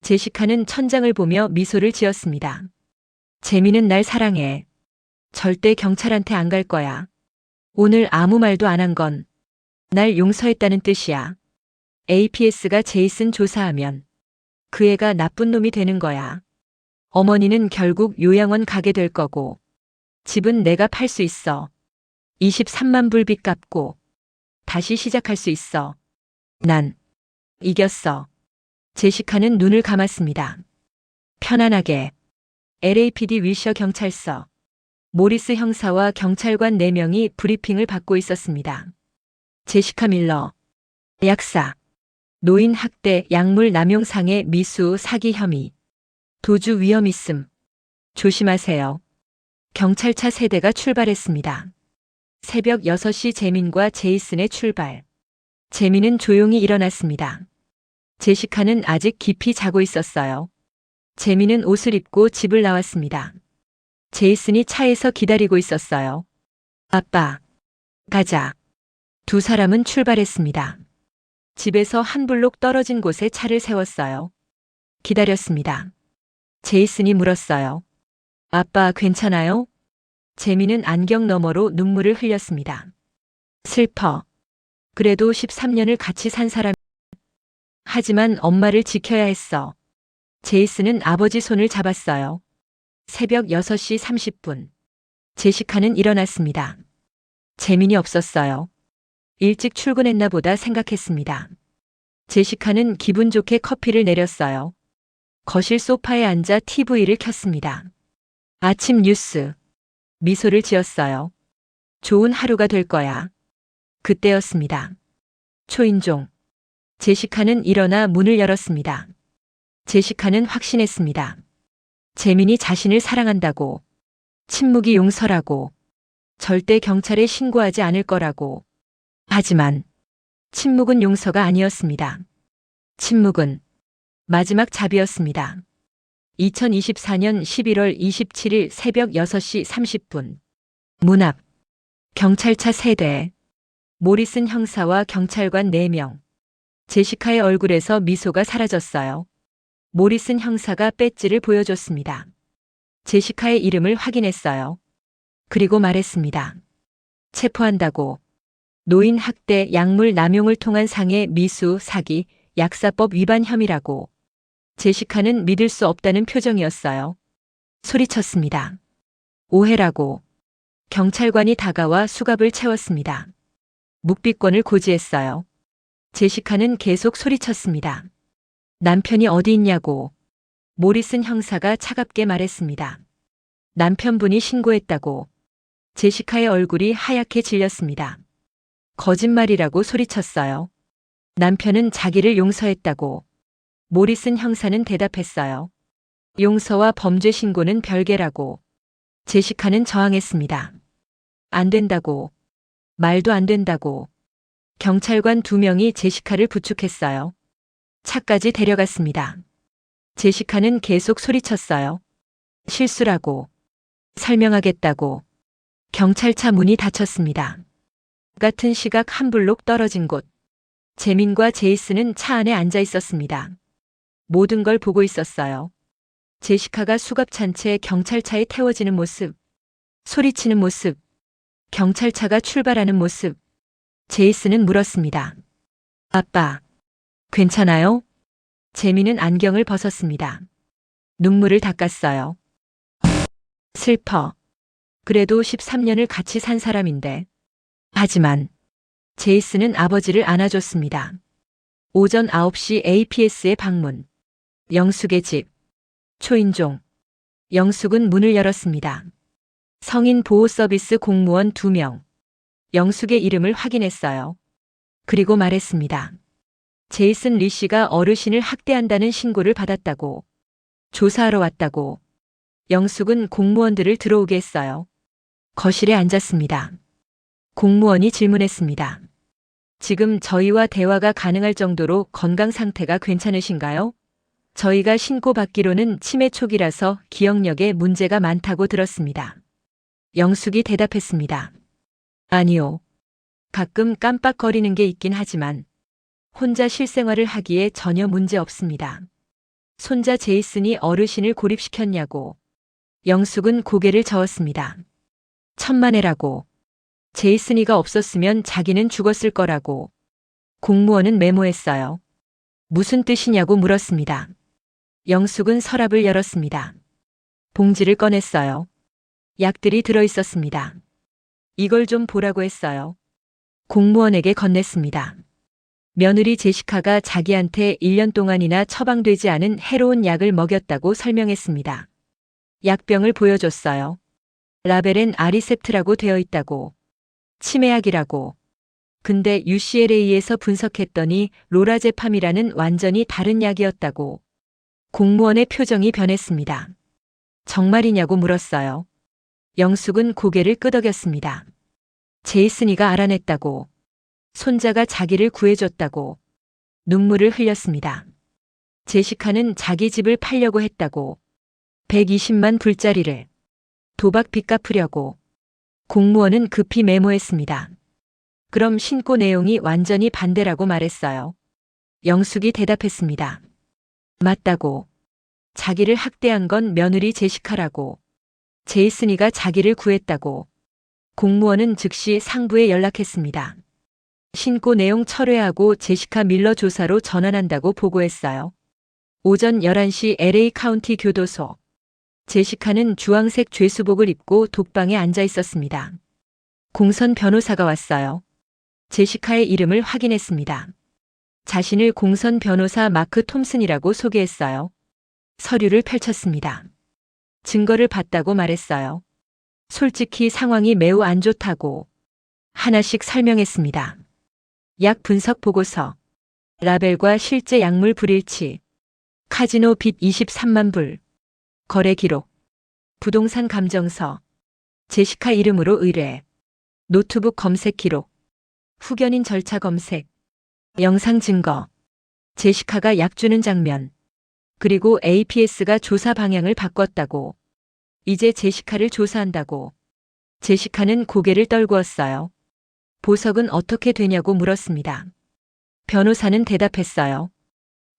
제시카는 천장을 보며 미소를 지었습니다. 재민은 날 사랑해. 절대 경찰한테 안 갈 거야. 오늘 아무 말도 안 한 건 날 용서했다는 뜻이야. APS가 제이슨 조사하면 그 애가 나쁜 놈이 되는 거야. 어머니는 결국 요양원 가게 될 거고 집은 내가 팔 수 있어. 23만 불 빚 갚고 다시 시작할 수 있어. 난 이겼어. 제시카는 눈을 감았습니다. 편안하게. LAPD 윌셔 경찰서. 모리스 형사와 경찰관 4명이 브리핑을 받고 있었습니다. 제시카 밀러. 약사. 노인 학대, 약물 남용상해 미수 사기 혐의. 도주 위험 있음. 조심하세요. 경찰차 세대가 출발했습니다. 새벽 6시 재민과 제이슨의 출발. 재민은 조용히 일어났습니다. 제시카는 아직 깊이 자고 있었어요. 재민은 옷을 입고 집을 나왔습니다. 제이슨이 차에서 기다리고 있었어요. 아빠, 가자. 두 사람은 출발했습니다. 집에서 한 블록 떨어진 곳에 차를 세웠어요. 기다렸습니다. 제이슨이 물었어요. 아빠, 괜찮아요? 재민은 안경 너머로 눈물을 흘렸습니다. 슬퍼. 그래도 13년을 같이 산 사람. 하지만 엄마를 지켜야 했어. 제이슨은 아버지 손을 잡았어요. 새벽 6시 30분. 제시카는 일어났습니다. 재민이 없었어요. 일찍 출근했나 보다 생각했습니다. 제시카는 기분 좋게 커피를 내렸어요. 거실 소파에 앉아 TV를 켰습니다. 아침 뉴스. 미소를 지었어요. 좋은 하루가 될 거야. 그때였습니다. 초인종. 제시카는 일어나 문을 열었습니다. 제시카는 확신했습니다. 재민이 자신을 사랑한다고. 침묵이 용서라고. 절대 경찰에 신고하지 않을 거라고. 하지만 침묵은 용서가 아니었습니다. 침묵은 마지막 잡이었습니다. 2024년 11월 27일 새벽 6시 30분. 문 앞. 경찰차 세대. 모리슨 형사와 경찰관 4명. 제시카의 얼굴에서 미소가 사라졌어요. 모리슨 형사가 배지를 보여줬습니다. 제시카의 이름을 확인했어요. 그리고 말했습니다. 체포한다고. 노인 학대, 약물 남용을 통한 상해, 미수, 사기, 약사법 위반 혐의라고. 제시카는 믿을 수 없다는 표정이었어요. 소리쳤습니다. 오해라고. 경찰관이 다가와 수갑을 채웠습니다. 묵비권을 고지했어요. 제시카는 계속 소리쳤습니다. 남편이 어디 있냐고. 모리슨 형사가 차갑게 말했습니다. 남편분이 신고했다고. 제시카의 얼굴이 하얗게 질렸습니다. 거짓말이라고 소리쳤어요. 남편은 자기를 용서했다고. 모리슨 형사는 대답했어요. 용서와 범죄 신고는 별개라고. 제시카는 저항했습니다. 안 된다고. 말도 안 된다고. 경찰관 2명이 제시카를 부축했어요. 차까지 데려갔습니다. 제시카는 계속 소리쳤어요. 실수라고. 설명하겠다고. 경찰차 문이 닫혔습니다. 같은 시각 한 블록 떨어진 곳. 재민과 제이슨은 차 안에 앉아 있었습니다. 모든 걸 보고 있었어요. 제시카가 수갑 찬 채 경찰차에 태워지는 모습, 소리치는 모습, 경찰차가 출발하는 모습. 제이슨은 물었습니다. 아빠, 괜찮아요? 재민은 안경을 벗었습니다. 눈물을 닦았어요. 슬퍼. 그래도 13년을 같이 산 사람인데. 하지만 제이슨은 아버지를 안아줬습니다. 오전 9시 APS의 방문. 영숙의 집. 초인종. 영숙은 문을 열었습니다. 성인 보호 서비스 공무원 2명. 영숙의 이름을 확인했어요. 그리고 말했습니다. 제이슨 리 씨가 어르신을 학대한다는 신고를 받았다고. 조사하러 왔다고. 영숙은 공무원들을 들어오게 했어요. 거실에 앉았습니다. 공무원이 질문했습니다. 지금 저희와 대화가 가능할 정도로 건강 상태가 괜찮으신가요? 저희가 신고받기로는 치매 초기라서 기억력에 문제가 많다고 들었습니다. 영숙이 대답했습니다. 아니요. 가끔 깜빡거리는 게 있긴 하지만 혼자 실생활을 하기에 전혀 문제 없습니다. 손자 제이슨이 어르신을 고립시켰냐고. 영숙은 고개를 저었습니다. 천만에라고. 제이슨이가 없었으면 자기는 죽었을 거라고. 공무원은 메모했어요. 무슨 뜻이냐고 물었습니다. 영숙은 서랍을 열었습니다. 봉지를 꺼냈어요. 약들이 들어있었습니다. 이걸 좀 보라고 했어요. 공무원에게 건넸습니다. 며느리 제시카가 자기한테 1년 동안이나 처방되지 않은 해로운 약을 먹였다고 설명했습니다. 약병을 보여줬어요. 라벨엔 아리셉트라고 되어 있다고. 치매약이라고. 근데 UCLA에서 분석했더니 로라제팜이라는 완전히 다른 약이었다고. 공무원의 표정이 변했습니다. 정말이냐고 물었어요. 영숙은 고개를 끄덕였습니다. 제이슨이가 알아냈다고. 손자가 자기를 구해줬다고. 눈물을 흘렸습니다. 제시카는 자기 집을 팔려고 했다고. 120만 불짜리를. 도박 빚 갚으려고. 공무원은 급히 메모했습니다. 그럼 신고 내용이 완전히 반대라고 말했어요. 영숙이 대답했습니다. 맞다고. 자기를 학대한 건 며느리 제시카라고. 제이슨이가 자기를 구했다고. 공무원은 즉시 상부에 연락했습니다. 신고 내용 철회하고 제시카 밀러 조사로 전환한다고 보고했어요. 오전 11시 LA 카운티 교도소. 제시카는 주황색 죄수복을 입고 독방에 앉아 있었습니다. 공선 변호사가 왔어요. 제시카의 이름을 확인했습니다. 자신을 공선 변호사 마크 톰슨이라고 소개했어요. 서류를 펼쳤습니다. 증거를 봤다고 말했어요. 솔직히 상황이 매우 안 좋다고. 하나씩 설명했습니다. 약 분석 보고서. 라벨과 실제 약물 불일치. 카지노 빚 23만 불. 거래 기록. 부동산 감정서. 제시카 이름으로 의뢰. 노트북 검색 기록. 후견인 절차 검색. 영상 증거. 제시카가 약 주는 장면. 그리고 APS가 조사 방향을 바꿨다고. 이제 제시카를 조사한다고. 제시카는 고개를 떨구었어요. 보석은 어떻게 되냐고 물었습니다. 변호사는 대답했어요.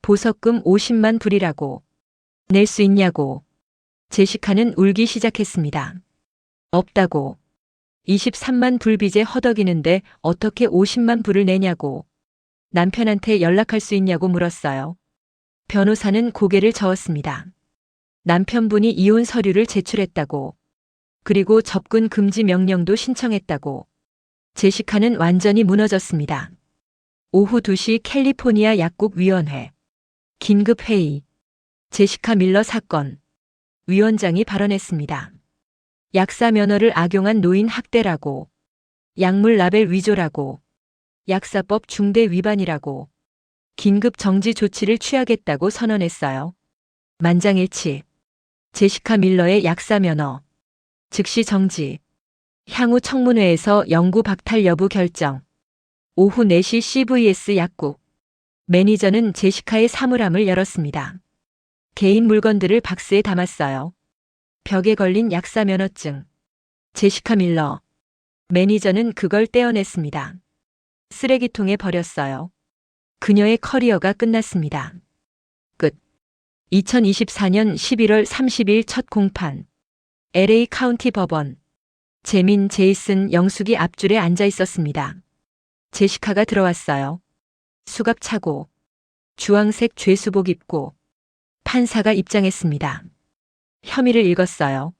보석금 50만 불이라고. 낼 수 있냐고. 제시카는 울기 시작했습니다. 없다고. 23만 불 빚에 허덕이는데 어떻게 50만 불을 내냐고. 남편한테 연락할 수 있냐고 물었어요. 변호사는 고개를 저었습니다. 남편분이 이혼 서류를 제출했다고. 그리고 접근 금지 명령도 신청했다고. 제시카는 완전히 무너졌습니다. 오후 2시 캘리포니아 약국위원회. 긴급회의. 제시카 밀러 사건. 위원장이 발언했습니다. 약사 면허를 악용한 노인 학대라고. 약물 라벨 위조라고. 약사법 중대 위반이라고. 긴급 정지 조치를 취하겠다고 선언했어요. 만장일치. 제시카 밀러의 약사 면허. 즉시 정지. 향후 청문회에서 영구 박탈 여부 결정. 오후 4시 CVS 약국. 매니저는 제시카의 사물함을 열었습니다. 개인 물건들을 박스에 담았어요. 벽에 걸린 약사 면허증. 제시카 밀러. 매니저는 그걸 떼어냈습니다. 쓰레기통에 버렸어요. 그녀의 커리어가 끝났습니다. 끝. 2024년 11월 30일 첫 공판. LA 카운티 법원. 재민, 제이슨, 영숙이 앞줄에 앉아 있었습니다. 제시카가 들어왔어요. 수갑 차고, 주황색 죄수복 입고, 판사가 입장했습니다. 혐의를 읽었어요.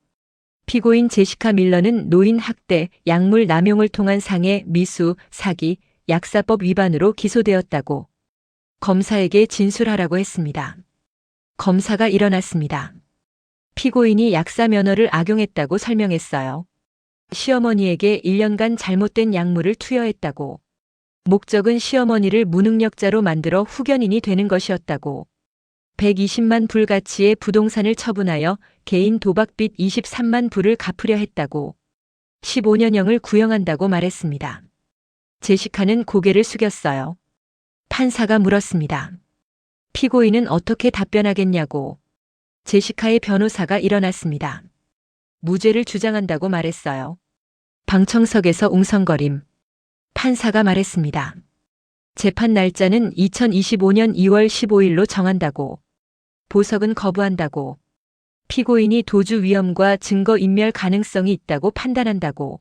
피고인 제시카 밀러는 노인 학대, 약물 남용을 통한 상해, 미수, 사기, 약사법 위반으로 기소되었다고 검사에게 진술하라고 했습니다. 검사가 일어났습니다. 피고인이 약사 면허를 악용했다고 설명했어요. 시어머니에게 1년간 잘못된 약물을 투여했다고. 목적은 시어머니를 무능력자로 만들어 후견인이 되는 것이었다고. 120만 불 가치의 부동산을 처분하여 개인 도박빚 23만 불을 갚으려 했다고. 15년형을 구형한다고 말했습니다. 제시카는 고개를 숙였어요. 판사가 물었습니다. 피고인은 어떻게 답변하겠냐고. 제시카의 변호사가 일어났습니다. 무죄를 주장한다고 말했어요. 방청석에서 웅성거림. 판사가 말했습니다. 재판 날짜는 2025년 2월 15일로 정한다고. 보석은 거부한다고. 피고인이 도주 위험과 증거 인멸 가능성이 있다고 판단한다고.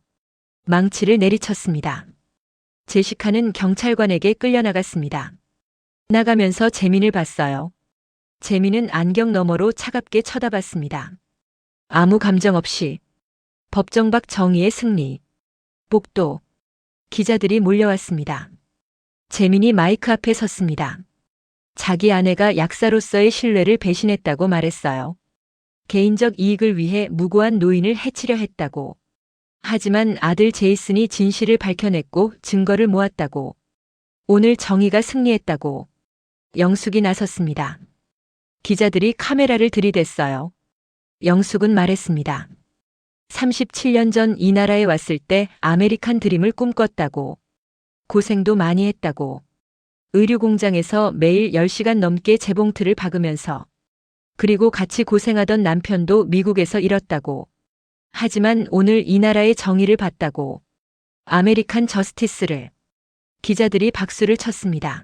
망치를 내리쳤습니다. 제시카는 경찰관에게 끌려나갔습니다. 나가면서 재민을 봤어요. 재민은 안경 너머로 차갑게 쳐다봤습니다. 아무 감정 없이. 법정 밖 정의의 승리. 복도. 기자들이 몰려왔습니다. 재민이 마이크 앞에 섰습니다. 자기 아내가 약사로서의 신뢰를 배신했다고 말했어요. 개인적 이익을 위해 무고한 노인을 해치려 했다고. 하지만 아들 제이슨이 진실을 밝혀냈고 증거를 모았다고. 오늘 정의가 승리했다고. 영숙이 나섰습니다. 기자들이 카메라를 들이댔어요. 영숙은 말했습니다. 37년 전 이 나라에 왔을 때 아메리칸 드림을 꿈꿨다고. 고생도 많이 했다고. 의류공장에서 매일 10시간 넘게 재봉틀을 박으면서. 그리고 같이 고생하던 남편도 미국에서 잃었다고. 하지만 오늘 이 나라의 정의를 봤다고. 아메리칸 저스티스를. 기자들이 박수를 쳤습니다.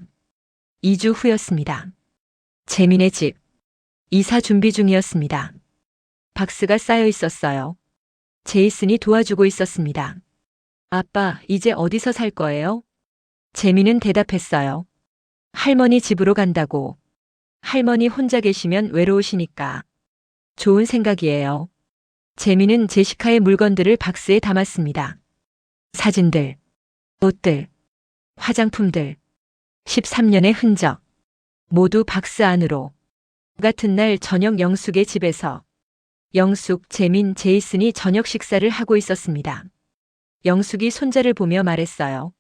2주 후였습니다. 재민의 집. 이사 준비 중이었습니다. 박스가 쌓여 있었어요. 제이슨이 도와주고 있었습니다. 아빠, 이제 어디서 살 거예요? 재민은 대답했어요. 할머니 집으로 간다고. 할머니 혼자 계시면 외로우시니까. 좋은 생각이에요. 재민은 제시카의 물건들을 박스에 담았습니다. 사진들, 옷들, 화장품들, 13년의 흔적. 모두 박스 안으로. 같은 날 저녁 영숙의 집에서 영숙, 재민, 제이슨이 저녁 식사를 하고 있었습니다. 영숙이 손자를 보며 말했어요.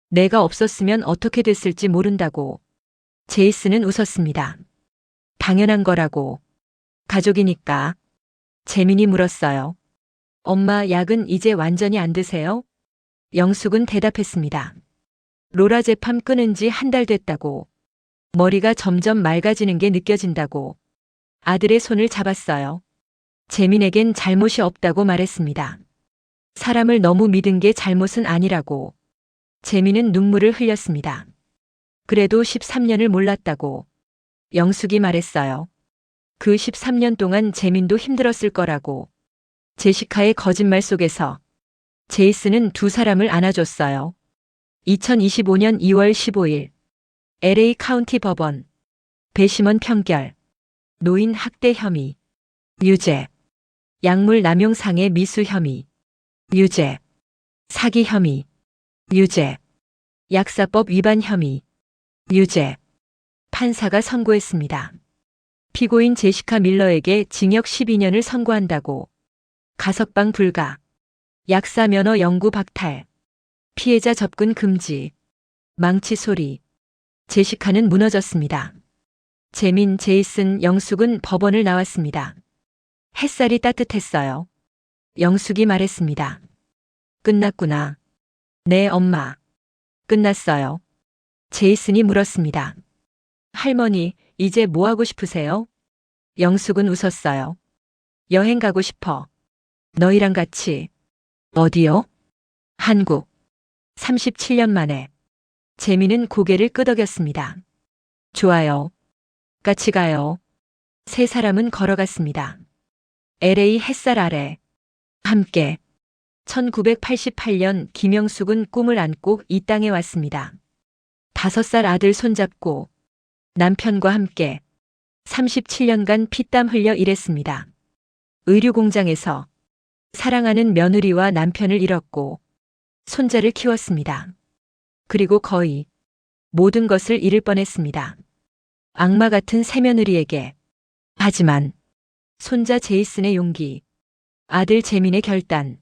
내가 없었으면 어떻게 됐을지 모른다고. 제이슨은 웃었습니다. 당연한 거라고. 가족이니까. 재민이 물었어요. 엄마, 약은 이제 완전히 안 드세요? 영숙은 대답했습니다. 로라제팜 끊은 지 한 달 됐다고. 머리가 점점 맑아지는 게 느껴진다고. 아들의 손을 잡았어요. 재민에겐 잘못이 없다고 말했습니다. 사람을 너무 믿은 게 잘못은 아니라고. 재민은 눈물을 흘렸습니다. 그래도 13년을 몰랐다고. 영숙이 말했어요. 그 13년 동안 재민도 힘들었을 거라고. 제시카의 거짓말 속에서 제이슨은 두 사람을 안아줬어요. 2025년 2월 15일 LA 카운티 법원 배심원 평결 노인 학대 혐의 유죄 약물 남용상해 미수 혐의 유죄 사기 혐의 유죄 약사법 위반 혐의 유죄 판사가 선고했습니다. 피고인 제시카 밀러에게 징역 12년을 선고한다고. 가석방 불가 약사 면허 영구 박탈 피해자 접근 금지 망치 소리 제시카는 무너졌습니다. 재민, 제이슨, 영숙은 법원을 나왔습니다. 햇살이 따뜻했어요. 영숙이 말했습니다. 끝났구나. 네, 엄마. 끝났어요. 제이슨이 물었습니다. 할머니, 이제 뭐 하고 싶으세요? 영숙은 웃었어요. 여행 가고 싶어. 너희랑 같이. 어디요? 한국. 37년 만에. 재민은 고개를 끄덕였습니다. 좋아요. 같이 가요. 세 사람은 걸어갔습니다. LA 햇살 아래. 함께. 1988년 김영숙은 꿈을 안고 이 땅에 왔습니다. 5살 아들 손잡고 남편과 함께 37년간 피땀 흘려 일했습니다. 의류공장에서 사랑하는 며느리와 남편을 잃었고 손자를 키웠습니다. 그리고 거의 모든 것을 잃을 뻔했습니다. 악마 같은 새며느리에게. 하지만 손자 제이슨의 용기, 아들 재민의 결단,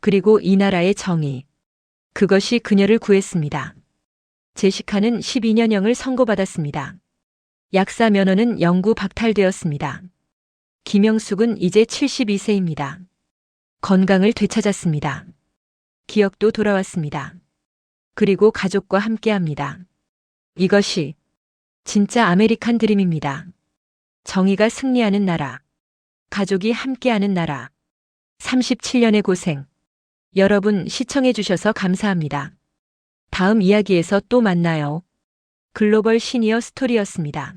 그리고 이 나라의 정의. 그것이 그녀를 구했습니다. 제시카는 12년형을 선고받았습니다. 약사 면허는 영구 박탈되었습니다. 김영숙은 이제 72세입니다. 건강을 되찾았습니다. 기억도 돌아왔습니다. 그리고 가족과 함께합니다. 이것이 진짜 아메리칸 드림입니다. 정의가 승리하는 나라, 가족이 함께하는 나라. 37년의 고생. 여러분 시청해 주셔서 감사합니다. 다음 이야기에서 또 만나요. 글로벌 시니어 스토리였습니다.